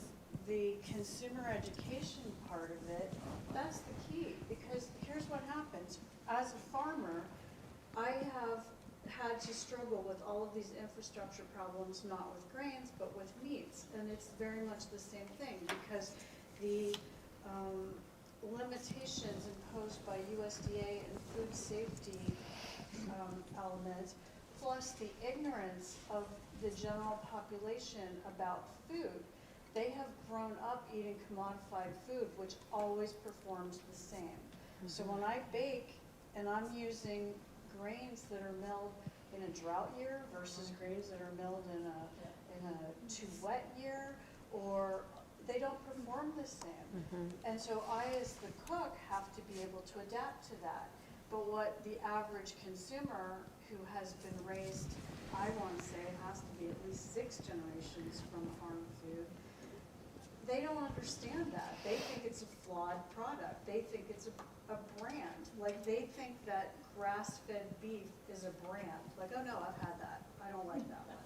the consumer education part of it, that's the key, because here's what happens. As a farmer, I have had to struggle with all of these infrastructure problems, not with grains, but with meats. And it's very much the same thing, because the limitations imposed by USDA and food safety element, plus the ignorance of the general population about food. They have grown up eating commodified food, which always performs the same. So when I bake and I'm using grains that are milled in a drought year versus grains that are milled in a too wet year, or they don't perform the same. And so I, as the cook, have to be able to adapt to that. But what the average consumer who has been raised I want to say it has to be at least 6 generations from farm food. They don't understand that. They think it's a flawed product. They think it's a brand. Like, they think that grass-fed beef is a brand. Like, oh no, I've had that. I don't like that one.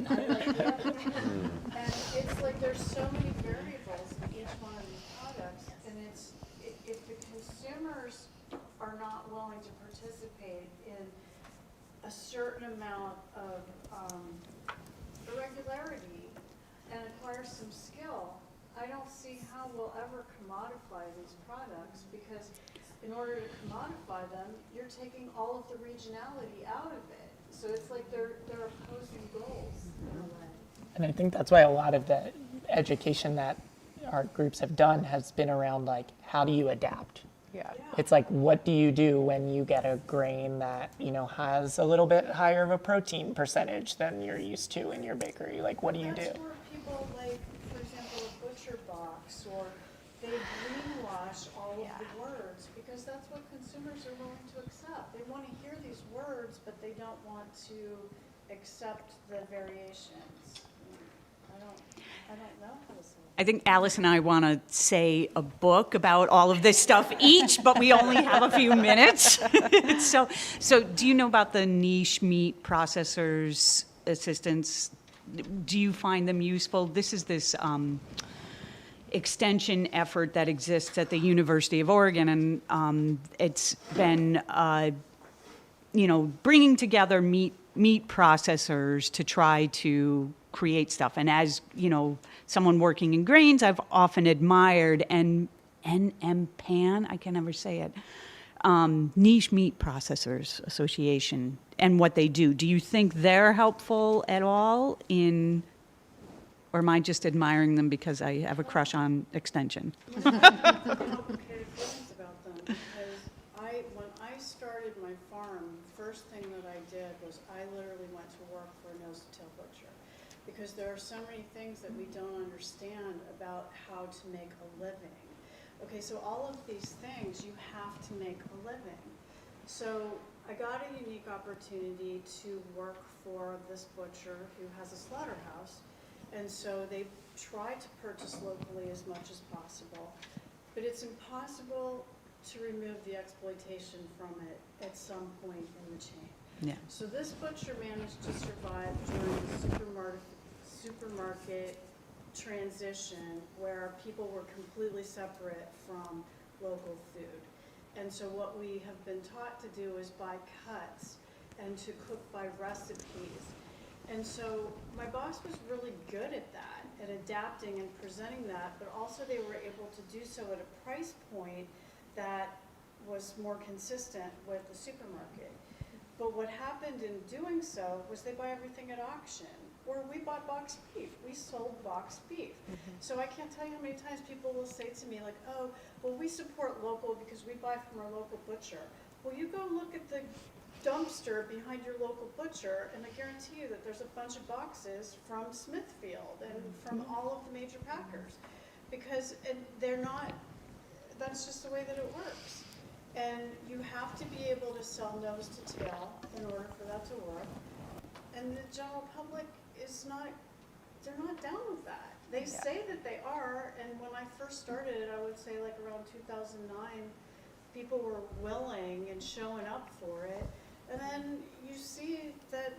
I like the other one. And it's like there's so many variables in each one of these products, and if the consumers are not willing to participate in a certain amount of irregularity and acquire some skill, I don't see how we'll ever commodify these products, because in order to commodify them, you're taking all of the regionality out of it. So it's like they're opposing goals in a way. And I think that's why a lot of the education that our groups have done has been around, like, how do you adapt? Yeah. It's like, what do you do when you get a grain that, you know, has a little bit higher of a protein percentage than you're used to in your bakery? Like, what do you do? That's where people, like, for example, a butcher box, or they greenwash all of the words, because that's what consumers are willing to accept. They want to hear these words, but they don't want to accept the variations. I don't know how to say it. I think Alice and I want to say a book about all of this stuff each, but we only have a few minutes. So do you know about the niche meat processors assistants? Do you find them useful? This is this extension effort that exists at the University of Oregon, and it's been, bringing together meat processors to try to create stuff. And as, someone working in grains, I've often admired NMPAN, I can never say it, Niche Meat Processors Association, and what they do. Do you think they're helpful at all or am I just admiring them because I have a crush on extension? Complicated feelings about them, because when I started my farm, the first thing that I did was I literally went to work for a nose-to-tail butcher, because there are so many things that we don't understand about how to make a living. Okay, so all of these things you have to make a living. So I got a unique opportunity to work for this butcher who has a slaughterhouse. And so they try to purchase locally as much as possible, but it's impossible to remove the exploitation from it at some point in the chain. Yeah. So this butcher managed to survive during the supermarket transition, where people were completely separate from local food. And so what we have been taught to do is buy cuts and to cook by recipes. And so my boss was really good at that, at adapting and presenting that, but also they were able to do so at a price point that was more consistent with the supermarket. But what happened in doing so was they buy everything at auction, or we bought boxed beef. We sold boxed beef. So I can't tell you how many times people will say to me, like, oh, well, we support local because we buy from our local butcher. Well, you go look at the dumpster behind your local butcher, and I guarantee you that there's a bunch of boxes from Smithfield and from all of the major packers, because they're not, that's just the way that it works. And you have to be able to sell nose to tail in order for that to work. And the general public is not, they're not down with that. They say that they are, and when I first started, I would say like around 2009, people were willing and showing up for it. And then you see that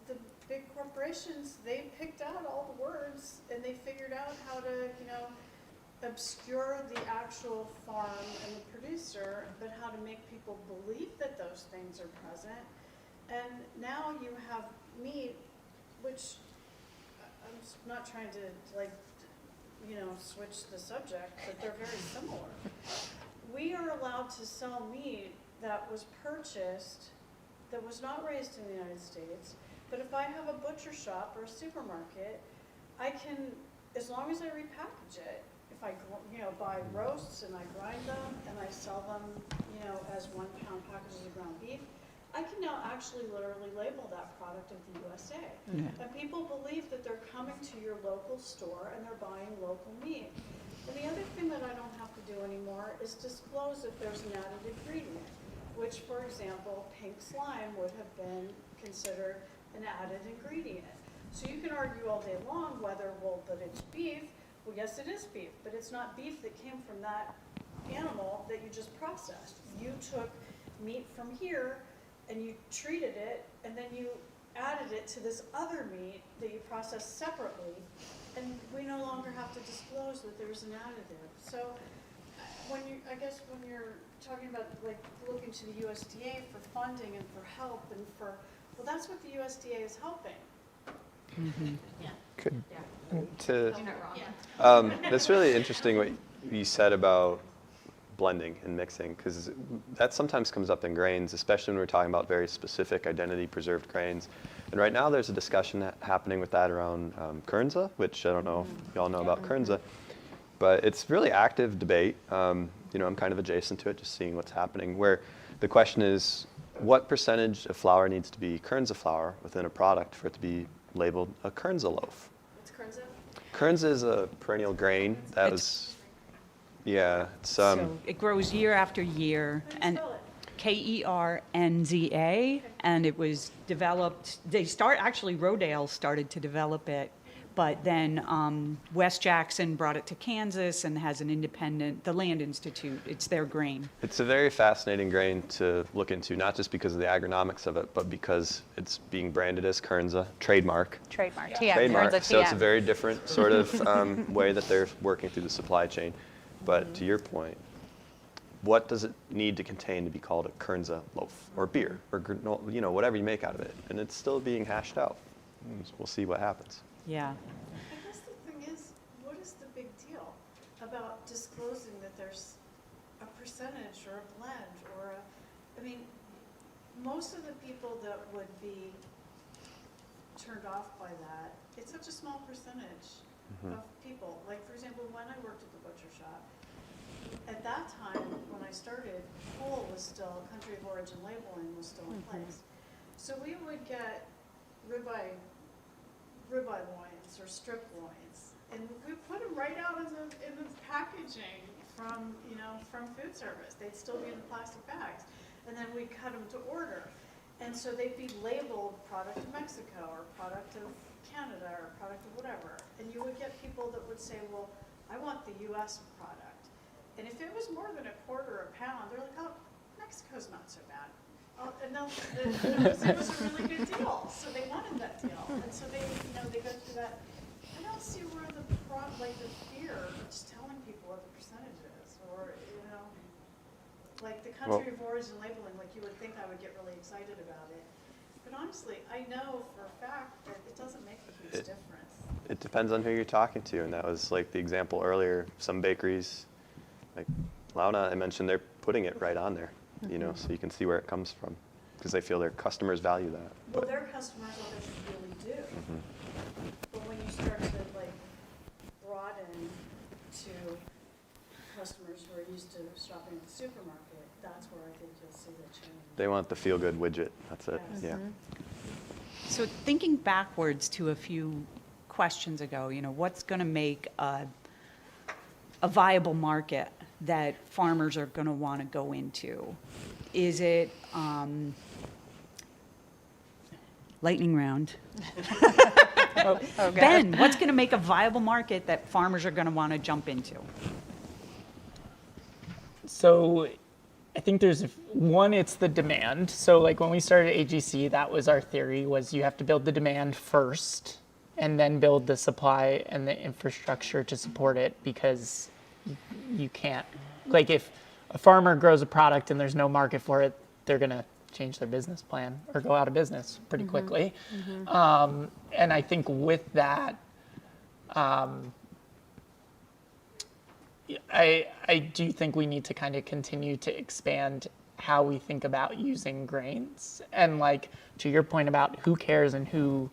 the big corporations, they picked out all the words and they figured out how to, obscure the actual farm and the producer, but how to make people believe that those things are present. And now you have meat, which I'm not trying to switch the subject, but they're very similar. We are allowed to sell meat that was purchased, that was not raised in the United States, but if I have a butcher shop or a supermarket, I can, as long as I repackage it, if I buy roasts and I grind them and I sell them as 1 pound packages of ground beef, I can now actually literally label that product of the USA. Yeah. And people believe that they're coming to your local store and they're buying local meat. And the other thing that I don't have to do anymore is disclose if there's an added ingredient, which, for example, pink slime would have been considered an added ingredient. So you can argue all day long whether, well, that it's beef. Well, yes, it is beef, but it's not beef that came from that animal that you just processed. You took meat from here and you treated it, and then you added it to this other meat that you processed separately, and we no longer have to disclose that there's an additive. So when I guess when you're talking about like looking to the USDA for funding and for help and for, well, that's what the USDA is helping. That's really interesting what you said about blending and mixing, because that sometimes comes up in grains, especially when we're talking about very specific identity preserved grains. And right now there's a discussion happening with that around Kernza, which I don't know if y'all know about Kernza, but it's really active debate. I'm kind of adjacent to it, just seeing what's happening, where the question is, what percentage of flour needs to be Kernza flour within a product for it to be labeled a Kernza loaf? What's Kernza? Kernza is a perennial grain that was, so it grows year after year, and Kernza, and it was developed. Rodale started to develop it, but then West Jackson brought it to Kansas and has an independent, the Land Institute. It's their grain. It's a very fascinating grain to look into, not just because of the agronomics of it, but because it's being branded as Kernza, trademark. Trademark, Yeah. TM, Trademark. Kernza So it's a TM. very different sort of way that they're working through the supply chain. But to your point, what does it need to contain to be called a Kernza loaf or beer or whatever you make out of it? And it's still being hashed out. We'll see what happens. Yeah. I guess the thing is, what is the big deal about disclosing that there's a percentage or a blend or I mean, most of the people that would be turned off by that, it's such a small percentage of people. Like, for example, when I worked at the butcher shop, at that time, when I started, whole was still, country of origin labeling was still in place. So we would get ribeye loins or strip loins, and we put them right out in the packaging from food service. They'd still be in the plastic bags, and then we'd cut them to order, and so they'd be labeled product of Mexico or product of Canada or product of whatever. And you would get people that would say, well, I want the U.S. product, and if it was more than a quarter a pound, they're like, oh, Mexico's not so bad. And it was a really good deal, so they wanted that deal, and so they go through that. I don't see where the fear of just telling people what the percentage is, or like the country of origin labeling. Like you would think I would get really excited about it, but honestly, I know for a fact that it doesn't make a huge difference. It depends on who you're talking to, and that was like the example earlier. Some bakeries, like Launa, I mentioned, they're putting it right on there. So you can see where it comes from, because they feel their customers value that. Well, their customers others really do. But when you start to broaden to customers who are used to shopping at the supermarket, that's where I think you'll see the change. They want the feel-good widget. That's it. Yes. Yeah. So thinking backwards to a few questions ago, what's going to make a viable market that farmers are going to want to go into? Is it lightning round? Ben, what's going to make a viable market that farmers are going to want to jump into? So I think there's one, it's the demand. So like when we started AGC, that was our theory, was you have to build the demand first and then build the supply and the infrastructure to support it, because you can't, like if a farmer grows a product and there's no market for it, they're going to change their business plan or go out of business pretty quickly. And I think with that, I do think we need to kind of continue to expand how we think about using grains. And like to your point about who cares and who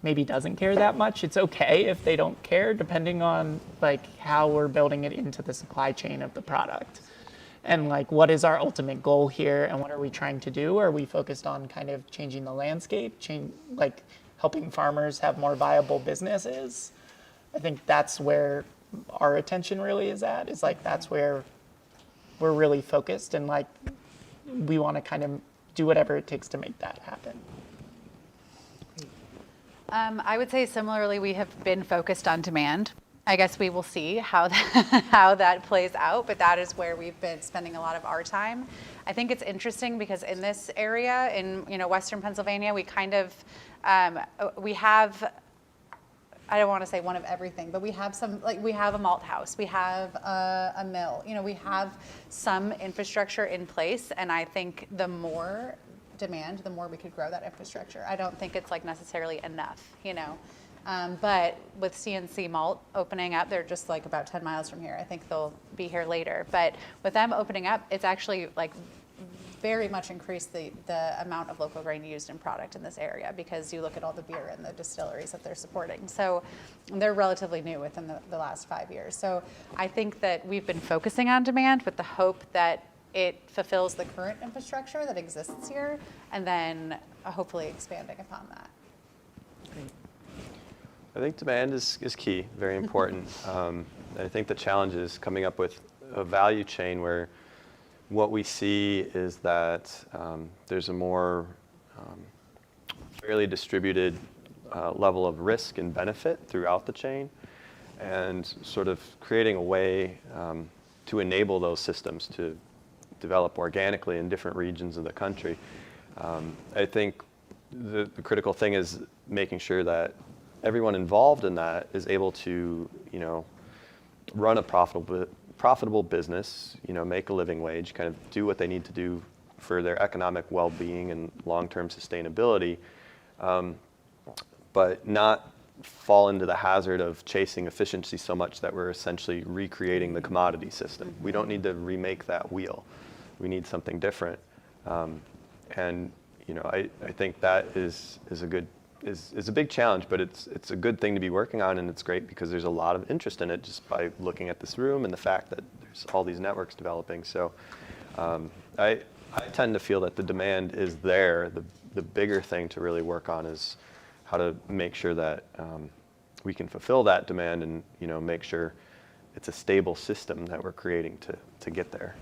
maybe doesn't care that much, it's okay if they don't care, depending on like how we're building it into the supply chain of the product. And like, what is our ultimate goal here, and what are we trying to do? Are we focused on kind of changing the landscape, like helping farmers have more viable businesses? I think that's where our attention really is at, is like that's where we're really focused, and like we want to kind of do whatever it takes to make that happen. I would say similarly, we have been focused on demand. I guess we will see how that, how that plays out, but that is where we've been spending a lot of our time. I think it's interesting because in this area, in Western Pennsylvania, we kind of we have, I don't want to say one of everything, but we have some, like we have a malt house, we have a mill, we have some infrastructure in place, and I think the more demand, the more we could grow that infrastructure. I don't think it's like necessarily enough, but with CNC Malt opening up, they're just like about 10 miles from here. I think they'll be here later. But with them opening up, it's actually like very much increased the amount of local grain used in product in this area, because you look at all the beer and the distilleries that they're supporting. So they're relatively new within the last 5 years. So I think that we've been focusing on demand with the hope that it fulfills the current infrastructure that exists here, and then hopefully expanding upon that. I think demand is key, very important. I think the challenge is coming up with a value chain where what we see is that there's a more fairly distributed level of risk and benefit throughout the chain, and sort of creating a way to enable those systems to develop organically in different regions of the country. I think the critical thing is making sure that everyone involved in that is able to, run a profitable business, make a living wage, kind of do what they need to do for their economic well-being and long-term sustainability, but not fall into the hazard of chasing efficiency so much that we're essentially recreating the commodity system. We don't need to remake that wheel. We need something different. And I think that is a big challenge, but it's a good thing to be working on, and it's great because there's a lot of interest in it just by looking at this room and the fact that there's all these networks developing. So I tend to feel that the demand is there. The bigger thing to really work on is how to make sure that we can fulfill that demand and make sure it's a stable system that we're creating to get there.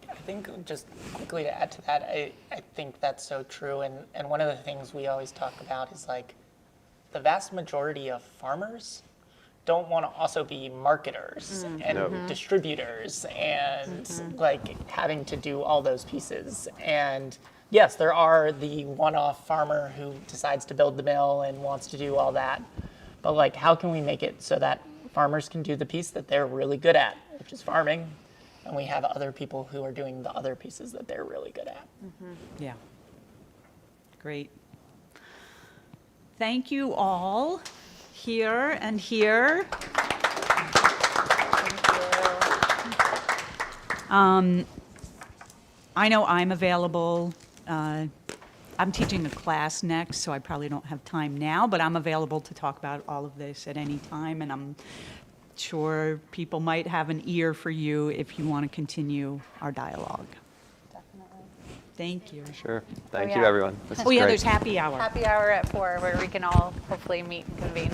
I think just quickly to add to that, I think that's so true. And one of the things we always talk about is like the vast majority of farmers don't want to also be marketers and distributors and like having to do all those pieces. And yes, there are the one-off farmer who decides to build the mill and wants to do all that. But like, how can we make it so that farmers can do the piece that they're really good at, which is farming, and we have other people who are doing the other pieces that they're really good at. Yeah. Great. Thank you all, here and here. I know I'm available. I'm teaching a class next, so I probably don't have time now, but I'm available to talk about all of this at any time, and I'm sure people might have an ear for you if you want to continue our dialogue. Definitely. Thank you. Sure. Thank you, everyone. This is Oh, yeah, great. there's happy hour. Happy hour at 4 where we can all hopefully meet and convene.